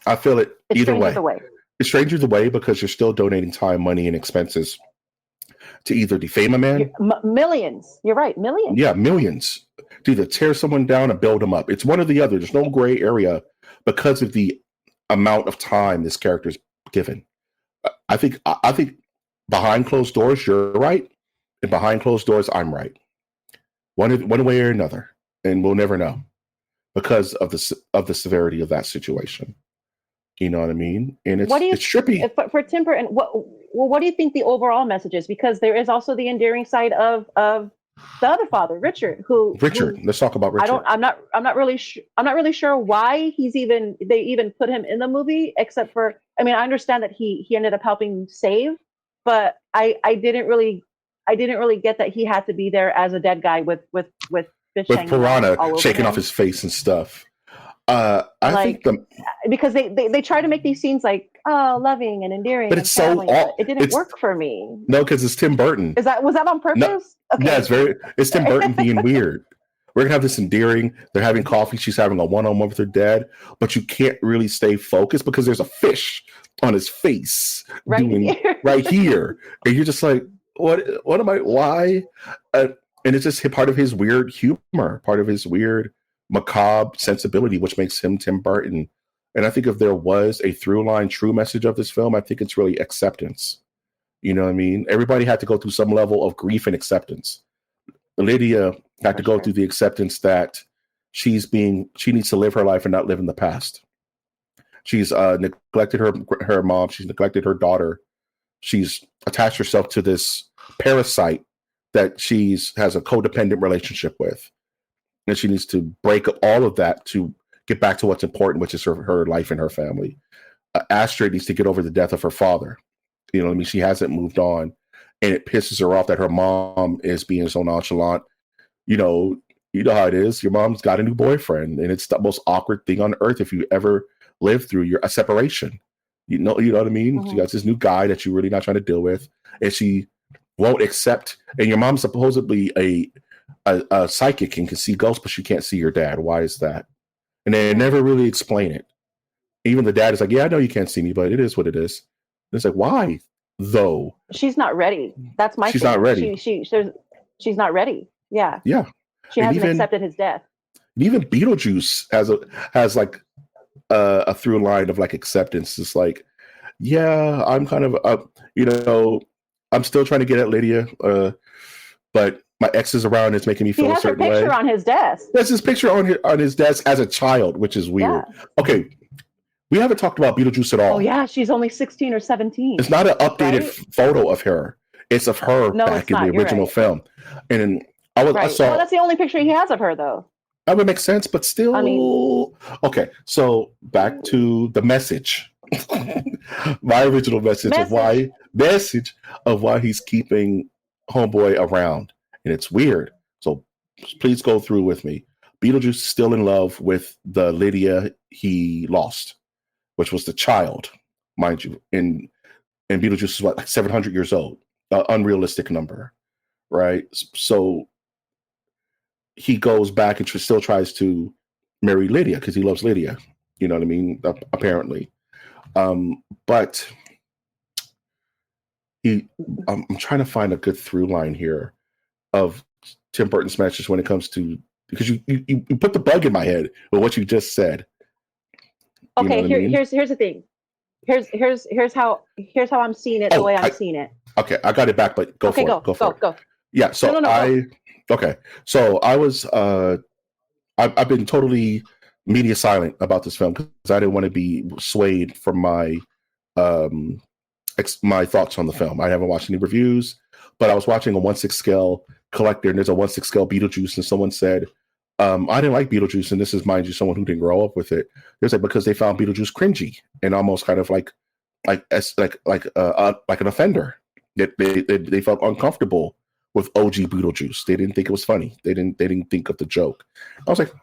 I feel it either way. It's strange either way because you're still donating time, money, and expenses to either defame a man. Millions. You're right, millions. Yeah, millions. To either tear someone down or build them up. It's one or the other. There's no gray area because of the amount of time this character is given. I think behind closed doors, you're right, and behind closed doors, I'm right. One way or another, and we'll never know because of the severity of that situation. You know what I mean? And it's trippy for Tim Burton. What do you think the overall message is? Because there is also the endearing side of the other father, Richard. Let's talk about Richard. I'm not really sure why they even put him in the movie, except for, I mean, I understand that he ended up helping save, but I didn't really get that he had to be there as a dead guy with fish with piranha shaking off his face and stuff. I think because they try to make these scenes like loving and endearing, but it's it didn't work for me. No, because it's Tim Burton. Was that on purpose? No, okay. Yeah, it's Tim Burton being weird. We're gonna have this endearing. They're having coffee. She's having a one-on-one with her dad, but you can't really stay focused because there's a fish on his face right here, and you're just like, what am I? Why? And it's just part of his weird humor, part of his weird macabre sensibility, which makes him Tim Burton. And I think if there was a through line true message of this film, I think it's really acceptance. You know what I mean? Everybody had to go through some level of grief and acceptance. Lydia had to go through the acceptance that she needs to live her life and not live in the past. She's neglected her mom. She's neglected her daughter. She's attached herself to this parasite that has a codependent relationship with. And she needs to break up all of that to get back to what's important, which is her life and her family. Astrid needs to get over the death of her father. You know what I mean? She hasn't moved on. And it pisses her off that her mom is being so nonchalant. You know how it is. Your mom's got a new boyfriend, and it's the most awkward thing on earth if you ever live through a separation. You know what I mean? Mm-hmm. She got this new guy that you're really not trying to deal with, and she won't accept. And your mom's supposedly a psychic and can see ghosts, but she can't see your dad. Why is that? And they never really explain it. Even the dad is like, yeah, I know you can't see me, but it is what it is. And it's like, why though? She's not ready. That's my She's not ready. She's not ready. Yeah. Yeah. She hasn't accepted his death. Even Beetlejuice has like a through line of like acceptance. It's like, yeah, I'm kind of I'm still trying to get at Lydia, but my ex is around. It's making me feel a certain way. He has her picture on his desk. That's his picture on his desk as a child, which is weird. Yeah. Okay, we haven't talked about Beetlejuice at all. Oh yeah, she's only 16 or 17. It's not an updated photo of her. It's of her back in the original film. And I saw. Well, that's the only picture he has of her, though. That would make sense, but still. I mean, okay. So back to the message. My original message of why he's keeping homeboy around. And it's weird. So please go through with me. Beetlejuice is still in love with the Lydia he lost, which was the child, mind you. And Beetlejuice is like 700 years old, an unrealistic number. right? So he goes back and still tries to marry Lydia because he loves Lydia. You know what I mean? Apparently. But I'm trying to find a good through line here of Tim Burton's message when it comes to, because you put the bug in my head with what you just said. Okay, here's the thing. Here's how I'm seeing it, the way I'm seeing it. Okay, I got it back, but go for it. Go. Yeah, so okay. So I was I've been totally media silent about this film because I didn't want to be swayed from my my thoughts on the film. I haven't watched any reviews, but I was watching a 1/6 scale collector, and there's a 1/6 scale Beetlejuice, and someone said, I didn't like Beetlejuice, and this is, mind you, someone who didn't grow up with it. There's like, because they found Beetlejuice cringy and almost kind of like an offender. They felt uncomfortable with OG Beetlejuice. They didn't think it was funny. They didn't think of the joke. I was like,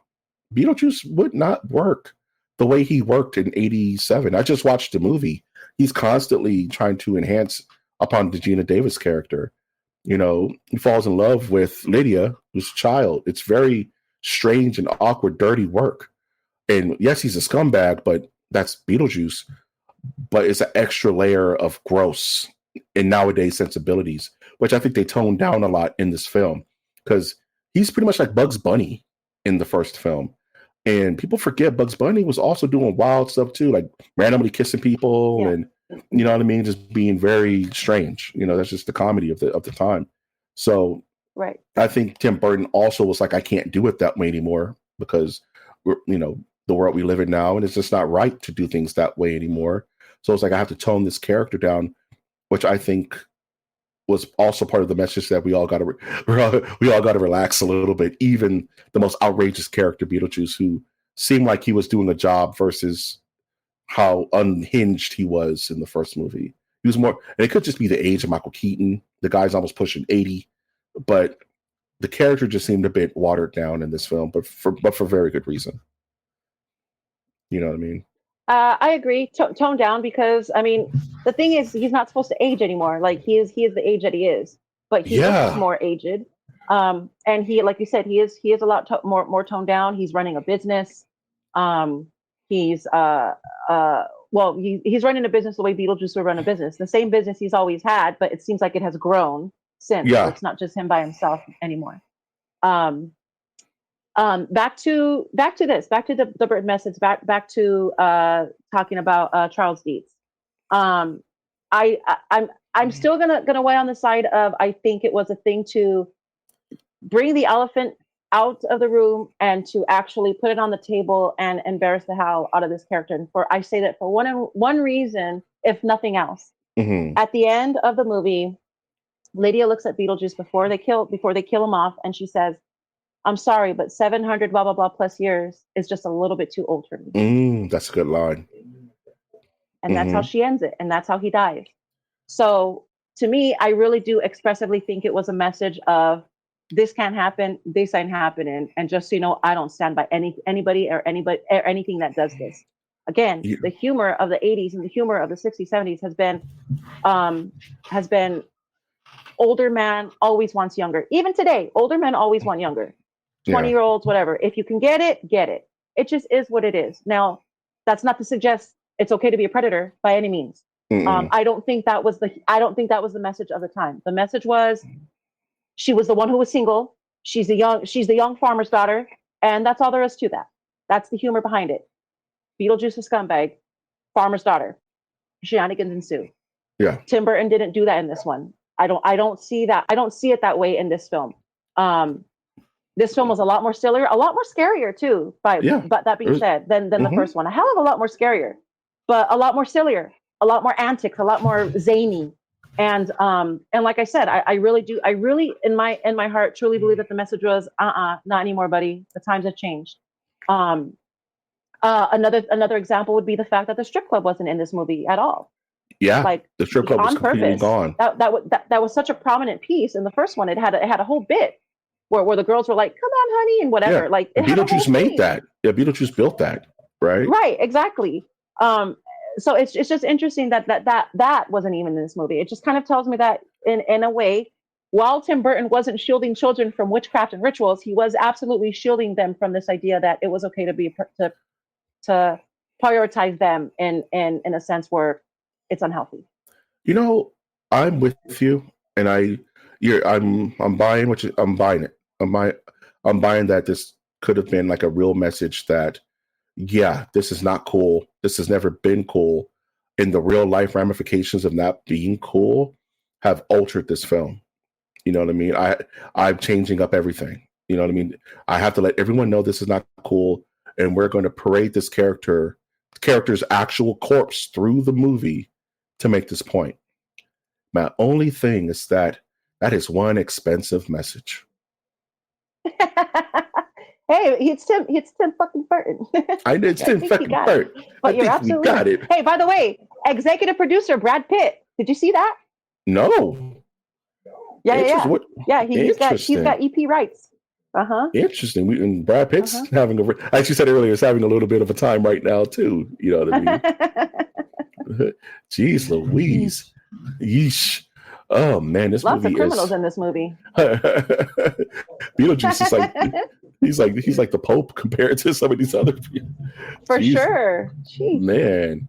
Beetlejuice would not work the way he worked in '87. I just watched the movie. He's constantly trying to enhance upon the Gina Davis character. You know, he falls in love with Lydia, who's a child. It's very strange and awkward, dirty work. And yes, he's a scumbag, but that's Beetlejuice. But it's an extra layer of gross in nowadays sensibilities, which I think they toned down a lot in this film, because he's pretty much like Bugs Bunny in the first film. And people forget Bugs Bunny was also doing wild stuff too, like randomly kissing people, and you know what I mean, just being very strange. You know, that's just the comedy of the time. So right, I think Tim Burton also was like, I can't do it that way anymore, because we're, you know, the world we live in now, and it's just not right to do things that way anymore. So it's like, I have to tone this character down, which I think was also part of the message that we all got to relax a little bit. Even the most outrageous character, Beetlejuice, who seemed like he was doing a job, versus how unhinged he was in the first movie. He was more, and it could just be the age of Michael Keaton. The guy's almost pushing 80, but the character just seemed a bit watered down in this film, but for very good reason. You know what I mean? I agree. Tone down, because I mean, the thing is, he's not supposed to age anymore. Like he is the age that he is, but he looks more aged. And he, like you said, he is a lot more toned down. He's running a business. He's he's running a business the way Beetlejuice would run a business, the same business he's always had, but it seems like it has grown since. So it's not just him by himself anymore. Back to the Burton message, back to talking about Charles Dietz. I'm still gonna weigh on the side of, I think it was a thing to bring the elephant out of the room and to actually put it on the table and embarrass the hell out of this character. And I say that for one reason, if nothing else. Mm-hmm. At the end of the movie, Lydia looks at Beetlejuice before they kill him off, and she says, I'm sorry, but 700 blah, blah, blah plus years is just a little bit too old for me. That's a good line. And that's how she ends it. And that's how he dies. So to me, I really do expressively think it was a message of, this can't happen. This ain't happening. And just so you know, I don't stand by anybody or anything that does this. Again, the humor of the 80s and the humor of the 60s, 70s has been older man always wants younger. Even today, older men always want younger. 20-year-olds, whatever. If you can get it, get it. It just is what it is. Now, that's not to suggest it's okay to be a predator by any means. I don't think that was the message of the time. The message was, she was the one who was single. She's the young farmer's daughter, and that's all there is to that. That's the humor behind it. Beetlejuice a scumbag, farmer's daughter. Shenanigans ensue. Yeah. Tim Burton didn't do that in this one. I don't see that. I don't see it that way in this film. This film was a lot more sillier, a lot more scarier too. But that being said, than the first one, a hell of a lot more scarier, but a lot more sillier, a lot more antics, a lot more zany. And like I said, I really in my heart truly believe that the message was, not anymore, buddy. The times have changed. Another example would be the fact that the strip club wasn't in this movie at all. Yeah, like the strip club was completely gone. That was such a prominent piece in the first one. It had a whole bit where the girls were like, "Come on, honey," and whatever. Yeah. Like Beetlejuice made that. Yeah, Beetlejuice built that. Right. Right. Exactly. So it's just interesting that wasn't even in this movie. It just kind of tells me that in a way, while Tim Burton wasn't shielding children from witchcraft and rituals, he was absolutely shielding them from this idea that it was okay to be to prioritize them in a sense where it's unhealthy. You know, I'm with you, and I'm buying I'm buying it. I'm buying that this could have been like a real message that, yeah, this is not cool. This has never been cool, and the real life ramifications of not being cool have altered this film. You know what I mean? I'm changing up everything. You know what I mean? I have to let everyone know this is not cool, and we're going to parade this character's actual corpse through the movie to make this point. My only thing is that is one expensive message. Hey, it's Tim fucking Burton. It's Tim fucking Burton. But you're absolutely got it. Hey, by the way, executive producer Brad Pitt. Did you see that? No. Yeah. He's got EP rights. Interesting. And Brad Pitt's having as you said earlier, is having a little bit of a time right now too. You know what I mean? Jeez Louise. Yeesh. Oh man, this lots movie of criminals in this movie. Beetlejuice is like he's like the Pope compared to some of these other people. For sure. Jeez. Man.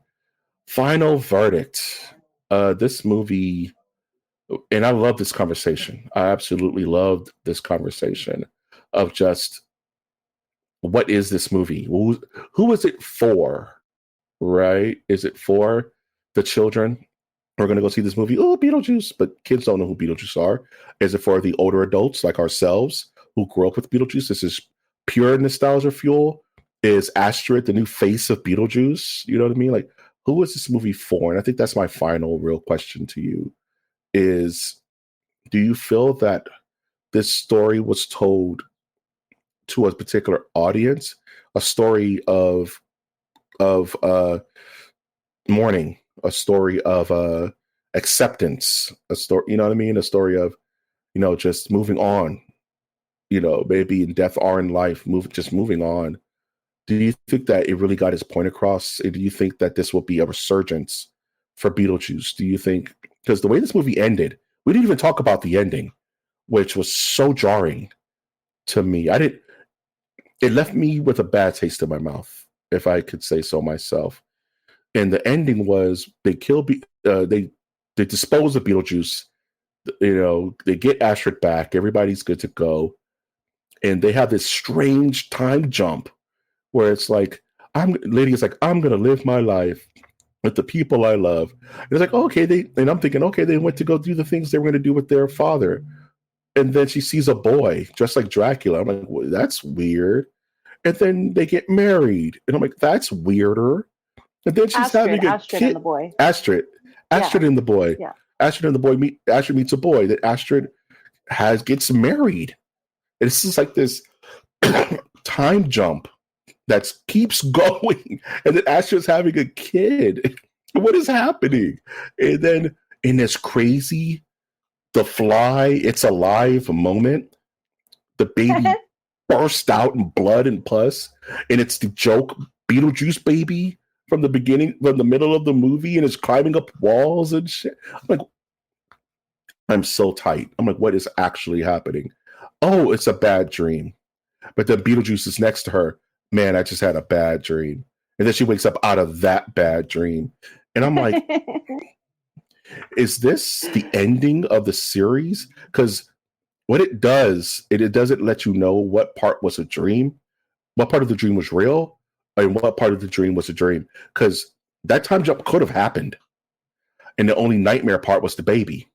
Final verdict. This movie, and I love this conversation. I absolutely loved this conversation of just what is this movie? Who is it for? Right? Is it for the children? We're going to go see this movie. Oh, Beetlejuice. But kids don't know who Beetlejuice are. Is it for the older adults like ourselves who grew up with Beetlejuice? This is pure nostalgia fuel. Is Astrid the new face of Beetlejuice? You know what I mean? Like, who is this movie for? And I think that's my final real question to you is, do you feel that this story was told to a particular audience, a story of mourning, a story of acceptance, a story, you know what I mean? A story of, just moving on, maybe in death or in life, just moving on. Do you think that it really got its point across? And do you think that this will be a resurgence for Beetlejuice? Do you think, because the way this movie ended, we didn't even talk about the ending, which was so jarring to me. It left me with a bad taste in my mouth, if I could say so myself. And the ending was they dispose of Beetlejuice. They get Astrid back. Everybody's good to go. And they have this strange time jump where it's like, lady is like, I'm going to live my life with the people I love. And it's like, okay, and I'm thinking, okay, they went to go do the things they were going to do with their father. And then she sees a boy just like Dracula. I'm like, well, that's weird. And then they get married. And I'm like, that's weirder. And then she's having a kid. And the boy. Astrid and the boy. Yeah. Astrid and the boy Astrid meets a boy that Astrid gets married. And this is like this time jump that keeps going. And then Astrid's having a kid. What is happening? And then in this crazy, the fly, it's alive moment, the baby burst out in blood and pus. And it's the joke, Beetlejuice baby, from the beginning, from the middle of the movie, and it's climbing up walls and shit. I'm like, I'm so tight. I'm like, what is actually happening? Oh, it's a bad dream. But then Beetlejuice is next to her. Man, I just had a bad dream. And then she wakes up out of that bad dream. And I'm like, is this the ending of the series? Because what it does, it doesn't let you know what part was a dream, what part of the dream was real, and what part of the dream was a dream. Because that time jump could have happened. And the only nightmare part was the baby.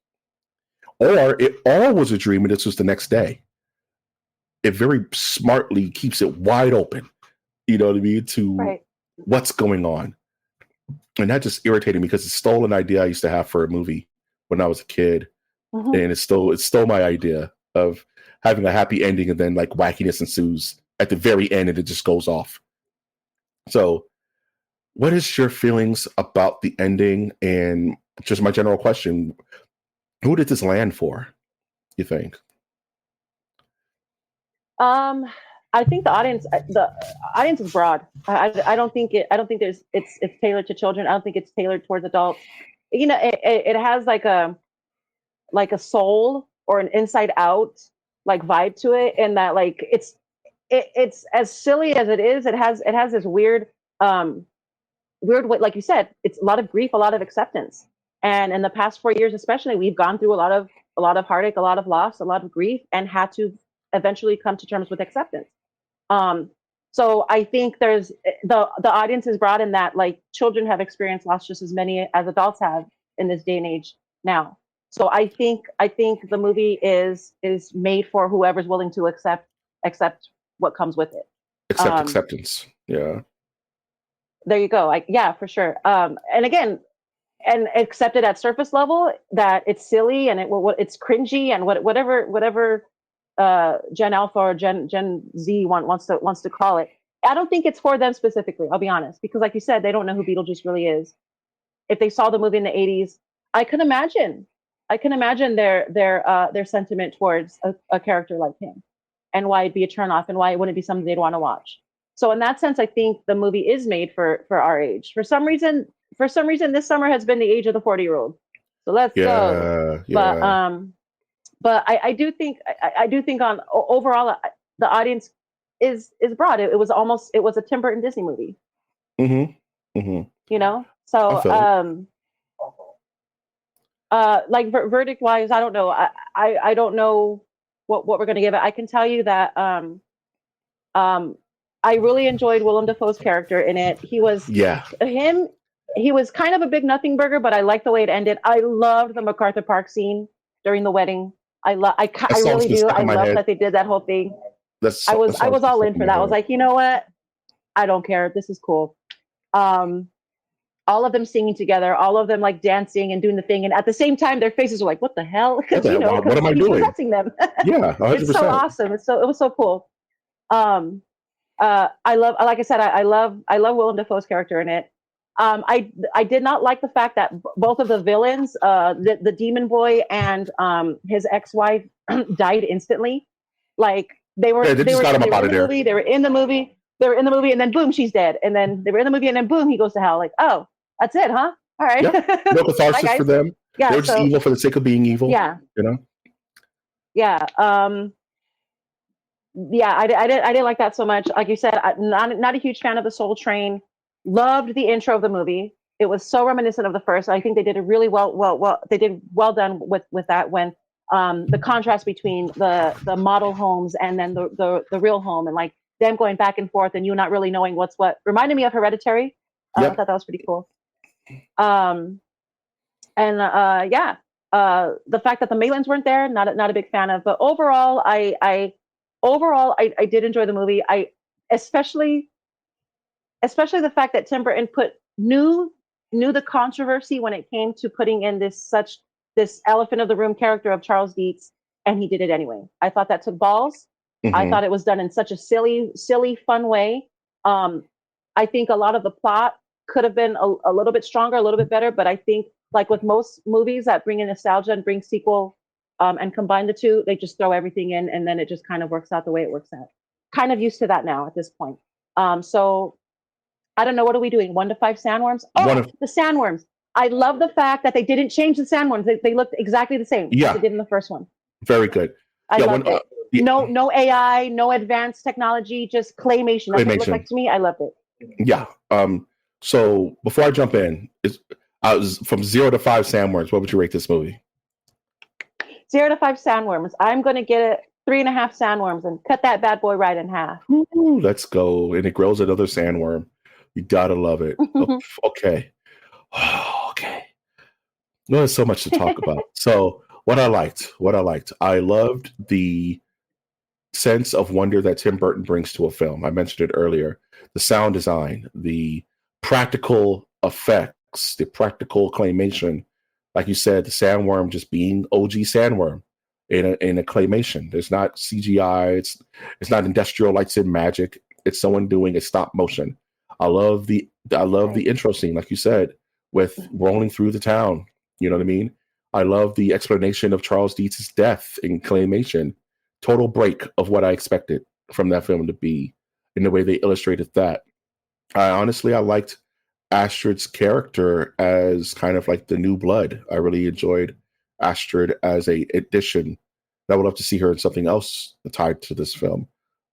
Or it all was a dream and this was the next day. It very smartly keeps it wide open, you know what I mean, to what's going on. And that just irritated me because it stole an idea I used to have for a movie when I was a kid. Mm-hmm. And it stole my idea of having a happy ending and then like wackiness ensues at the very end and it just goes off. So what is your feelings about the ending? And just my general question, who did this land for, you think? I think the audience is broad. I don't think it's tailored to children. I don't think it's tailored towards adults. It has like a soul or an Inside Out like vibe to it, and that like it's as silly as it is. It has this weird way, like you said, it's a lot of grief, a lot of acceptance. And in the past 4 years, especially, we've gone through a lot of heartache, a lot of loss, a lot of grief, and had to eventually come to terms with acceptance. Um, so I think there's the audience is broad in that like children have experienced loss just as many as adults have in this day and age now. So I think the movie is made for whoever's willing to accept what comes with it. Accept Um, acceptance. Yeah. there you go. Like yeah, for sure. And again, and accept it at surface level that it's silly and it's cringy and whatever Gen Alpha or Gen Z wants to call it. I don't think it's for them specifically. I'll be honest, because like you said, they don't know who Beetlejuice really is. If they saw the movie in the '80s, I can imagine. I can imagine their sentiment towards a character like him, and why it'd be a turnoff, and why it wouldn't be something they'd want to watch. So in that sense, I think the movie is made for our age. For some reason, this summer has been the age of the 40-year-old. So let's go. Yeah. But Yeah. I do think I do think on overall the audience is broad. It was a Tim Burton Disney movie, Mm-hmm. Mm-hmm. you know. I So feel it. like verdict wise, I don't know. I don't know what we're gonna give it. I can tell you that um I really enjoyed Willem Dafoe's character in it. Yeah. Him he was kind of a big nothing burger, but I liked the way it ended. I loved the MacArthur Park scene during the wedding. That I song's really just do. stuck I in my love head. that they did that whole thing. That I song's was just all stuck in in for my that. I was head. like, you know what? I don't care. This is cool. Um, all of them singing together, all of them like dancing and doing the thing, and at the same time, their faces are like, "What the hell?" What Because the hell? What because am I he's doing? possessing them. Yeah, It's so 100%. awesome. It was so cool. Um, I love, like I said, I love Willem Dafoe's character in it. I did not like the fact that both of the villains, the demon boy and his ex-wife, died instantly. Like they were Yeah, they they just were got him they up were out in of the there. movie. They were in the movie, and then boom, she's dead. And then they were in the movie, and then boom, he goes to hell. Like, oh, that's it, huh? All right, Yeah. No bye catharsis for guys. them. They Yeah. were just So evil for the sake of being evil, yeah, you know? yeah. Yeah, I didn't like that so much. Like you said, not a huge fan of the Soul Train. Loved the intro of the movie. It was so reminiscent of the first. I think they did a really well. They did well done with that when the contrast between the model homes and then the real home, and like them going back and forth and you not really knowing what's what. Reminded me of Hereditary. I Yep. thought that was pretty cool. Um, and yeah, the fact that the Maylands weren't there, not a big fan of. But overall, I did enjoy the movie. I especially especially the fact that Tim Burton knew the controversy when it came to putting in this elephant of the room character of Charles Dietz, and he did it anyway. I thought that took balls. I Hmm. thought it was done in such a silly, fun way. Um, I think a lot of the plot could have been a little bit stronger, a little bit better, but I think like with most movies that bring in nostalgia and bring sequel and combine the two, they just throw everything in and then it just kind of works out the way it works out. Kind of used to that now at this point. So I don't know. What are we doing? 1 to 5 sandworms? One Oh, of the sandworms. I love the fact that they didn't change the sandworms. They looked exactly the same as they Yeah, did in the first one. very good. I Yeah, loved it. yeah, No AI, no advanced technology, just claymation. That's what it looked like claymation. to me. I loved it. Yeah. So before I jump in, I was from 0 to 5 sandworms. What would you rate this movie? 0 to 5 sandworms. I'm going to get it 3.5 sandworms and cut that bad boy right in half. Ooh, let's go. And it grows another sandworm. You gotta love it. Okay. Okay. No, there's so much to talk about. So what I liked, I loved the sense of wonder that Tim Burton brings to a film. I mentioned it earlier. The sound design, the practical effects, the practical claymation. Like you said, the sandworm just being OG sandworm in a claymation. There's not CGI. It's not industrial lights and magic. It's someone doing a stop motion. I love the intro scene, like you said, with rolling through the town. You know what I mean? I love the explanation of Charles Dietz's death in claymation. Total break of what I expected from that film to be in the way they illustrated that. I liked Astrid's character as kind of like the new blood. I really enjoyed Astrid as a addition I would love to see her in something else tied to this film.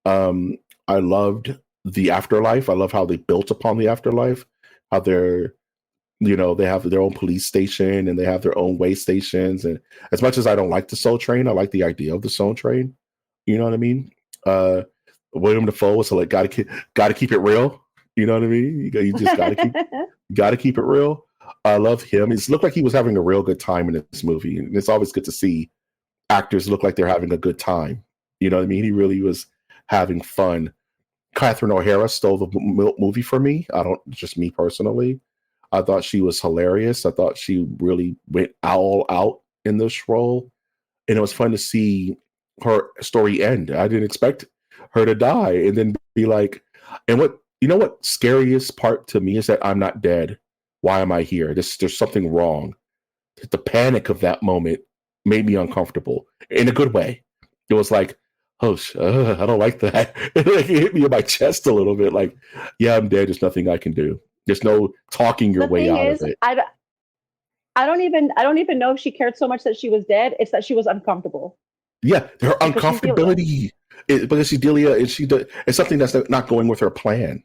I loved the afterlife. I love how they built upon the afterlife, how they're, they have their own police station and they have their own way stations. And as much as I don't like the Soul Train, I like the idea of the Soul Train. You know what I mean? William Dafoe was like, gotta keep it real. You know what I mean? You just gotta keep it real. I love him. It looked like he was having a real good time in this movie, and it's always good to see actors look like they're having a good time. You know what I mean? He really was having fun. Catherine O'Hara stole the movie for me. Just me personally. I thought she was hilarious. I thought she really went all out in this role. And it was fun to see her story end. I didn't expect her to die and then be like, and what scariest part to me is that I'm not dead. Why am I here? There's something wrong. The panic of that moment made me uncomfortable in a good way. It was like, oh, I don't like that. It hit me in my chest a little bit. Like, yeah, I'm dead. There's nothing I can do. There's no talking your way out of it. I don't even know if she cared so much that she was dead. It's that she was uncomfortable. Yeah, her uncomfortability because she's Delia, and it's something that's not going with her plan.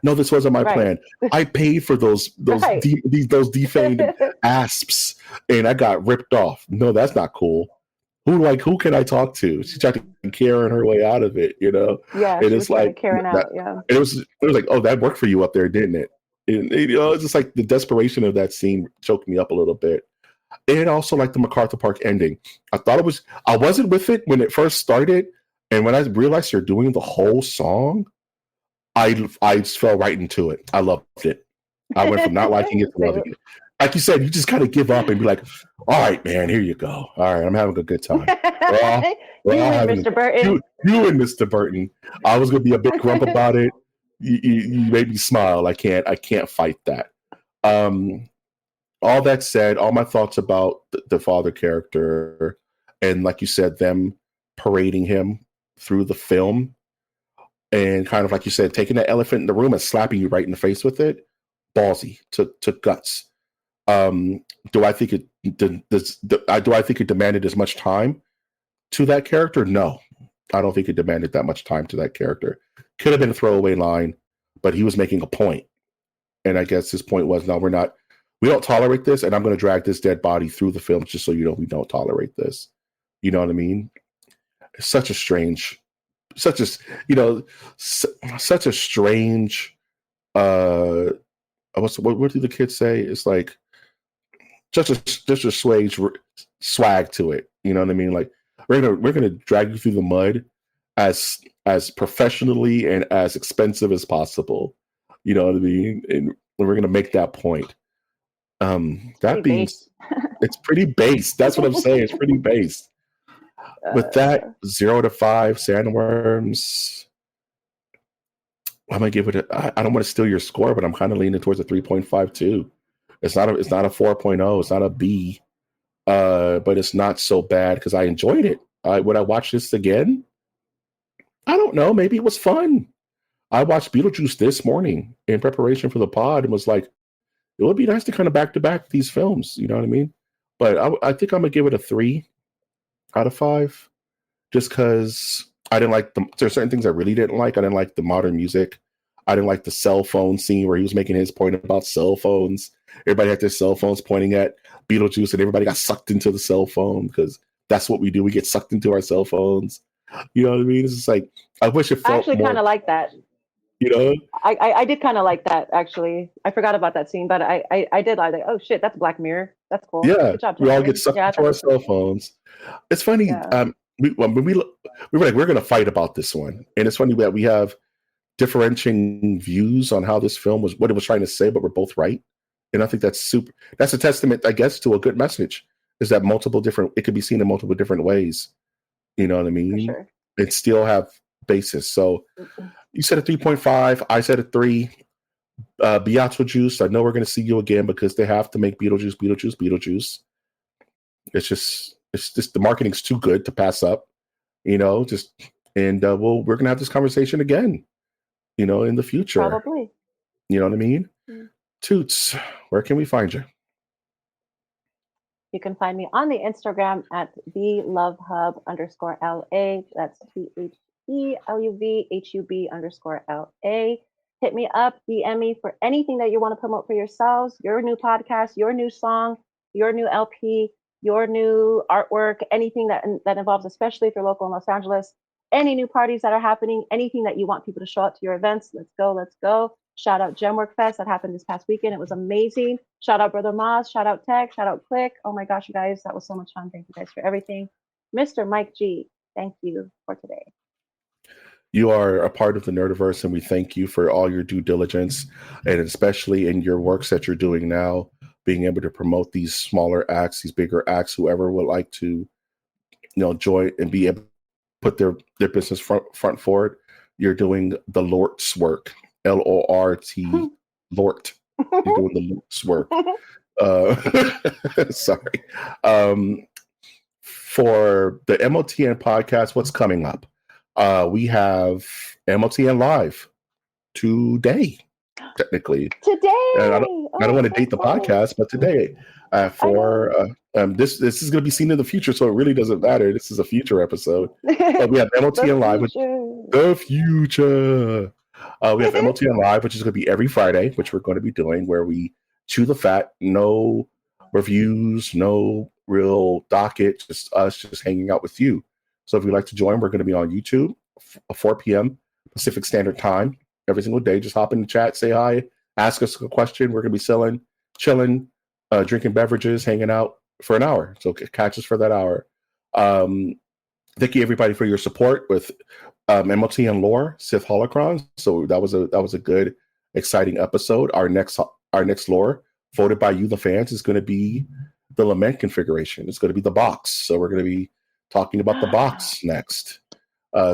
No, this wasn't my plan. I paid for those defamed asps, and I got ripped off. No, that's not cool. Who can I talk to? She tried to Karen her way out of it, Yeah, and she it's was like Karen out. Yeah, it was like, oh, that worked for you up there, didn't it? And it's just like the desperation of that scene choked me up a little bit. And also like the MacArthur Park ending. I wasn't with it when it first started, and when I realized they're doing the whole song, I just fell right into it. I loved it. I went from not liking it to loving it. Like you said, you just gotta give up and be like, all right, man, here you go. All right, I'm having a good time. You and Mr. Burton. You and Mr. Burton. I was gonna be a bit grump about it. You made me smile. I can't fight that. All that said, all my thoughts about the father character, and like you said, them parading him through the film, and kind of like you said, taking that elephant in the room and slapping you right in the face with it, ballsy, took guts. Do I think it demanded as much time to that character? No, I don't think it demanded that much time to that character. Could have been a throwaway line, but he was making a point, and I guess his point was, no, we don't tolerate this, and I'm going to drag this dead body through the film just so you know we don't tolerate this. You know what I mean? It's such a strange. Such a strange what do the kids say? It's like just a swag to it. You know what I mean? Like we're gonna drag you through the mud as professionally and as expensive as possible. You know what I mean? And we're gonna make that point. It's pretty base. That's what I'm saying. It's pretty base. With that, 0 to 5 sandworms, I'm gonna give it I don't want to steal your score, but I'm kind of leaning towards a 3.52. It's not a 4.0. It's not a B, but it's not so bad because I enjoyed it. Would I watch this again? I don't know. Maybe it was fun. I watched Beetlejuice this morning in preparation for the pod and was like, it would be nice to kind of back to back these films. You know what I mean? But I think I'm gonna give it a 3 out of 5, just because I didn't like there's certain things I really didn't like. I didn't like the modern music. I didn't like the cell phone scene where he was making his point about cell phones. Everybody had their cell phones pointing at Beetlejuice, and everybody got sucked into the cell phone because that's what we do. We get sucked into our cell phones. You know what I mean? It's just like, I wish it felt I actually kind of like that. You know, I did kind of like that, actually. I forgot about that scene, but I did like that. Oh shit, that's Black Mirror. That's cool. Yeah, good job, we all get sucked into our cell phones. It's funny. Yeah. We were like, we're going to fight about this one, and it's funny that we have differentiating views on how this film was, what it was trying to say, but we're both right. And I think that's a testament, I guess, to a good message. Is that it could be seen in multiple different ways. You know what I mean? For sure. It still have basis. So you said a 3.5. I said a 3. Beetlejuice, I know we're going to see you again because they have to make Beetlejuice. It's just the marketing's too good to pass up, and we're going to have this conversation again, in the future. Probably. You know what I mean? Toots, where can we find you? You can find me on the Instagram at thelovehub_LA. That's THELUVHUB_LA. Hit me up, DM me for anything that you want to promote for yourselves, your new podcast, your new song, your new LP, your new artwork, anything that involves, especially if you're local in Los Angeles, any new parties that are happening, anything that you want people to show up to your events. Let's go, let's go. Shout out Gemwork Fest that happened this past weekend. It was amazing. Shout out Brother Moz, shout out Tech, shout out Click. Oh my gosh, you guys, that was so much fun. Thank you guys for everything. Mr. Mike G, thank you for today. You are a part of the Nerdiverse, and we thank you for all your due diligence, and especially in your works that you're doing now, being able to promote these smaller acts, these bigger acts, whoever would like to, join and be able to put their business front forward. You're doing the Lort's work, LORT, Lort. You're doing the Lort's work. Sorry. For the MOTN podcast, what's coming up? We have MOTN Live today, technically. And I don't want to date the podcast, but today this is going to be seen in the future, so it really doesn't matter. This is a future episode. We have MOTN Live, the future. We have MOTN Live, which is going to be every Friday, which we're going to be doing, where we chew the fat, no reviews, no real docket, just us just hanging out with you. So if you'd like to join, we're going to be on YouTube, 4 p.m. Pacific Standard Time, every single day. Just hop in the chat, say hi, ask us a question. We're going to be chilling, drinking beverages, hanging out for an hour. So catch us for that hour. Thank you, everybody, for your support with MOTN Lore, Sith Holocrons. So that was a good, exciting episode. Our next lore, voted by you, the fans, is going to be the Lament configuration. It's going to be the box. So we're going to be talking about the box next.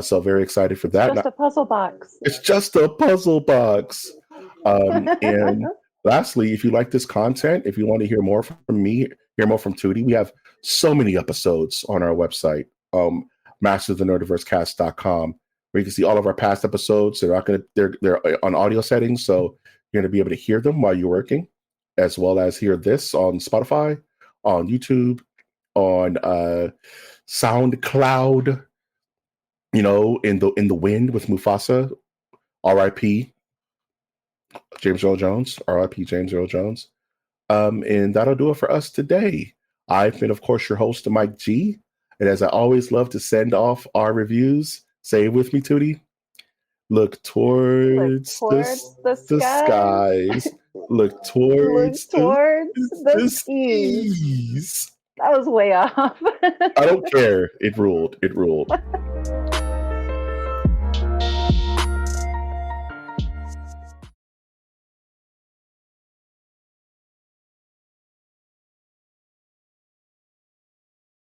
So very excited for that. Just a puzzle box. It's just a puzzle box. And lastly, if you like this content, if you want to hear more from me, hear more from Tootie, we have so many episodes on our website, mastersofthenerdiversecast.com, where you can see all of our past episodes. They're on audio settings, so you're going to be able to hear them while you're working, as well as hear this on Spotify, on YouTube, on SoundCloud, in the wind with Mufasa, R.I.P. James Earl Jones, R.I.P. James Earl Jones. And that'll do it for us today. I've been, of course, your host, Mike G. And as I always love to send off our reviews, say it with me, Tootie. Look towards the skies. Look towards the skis. That was way off. I don't care. It ruled.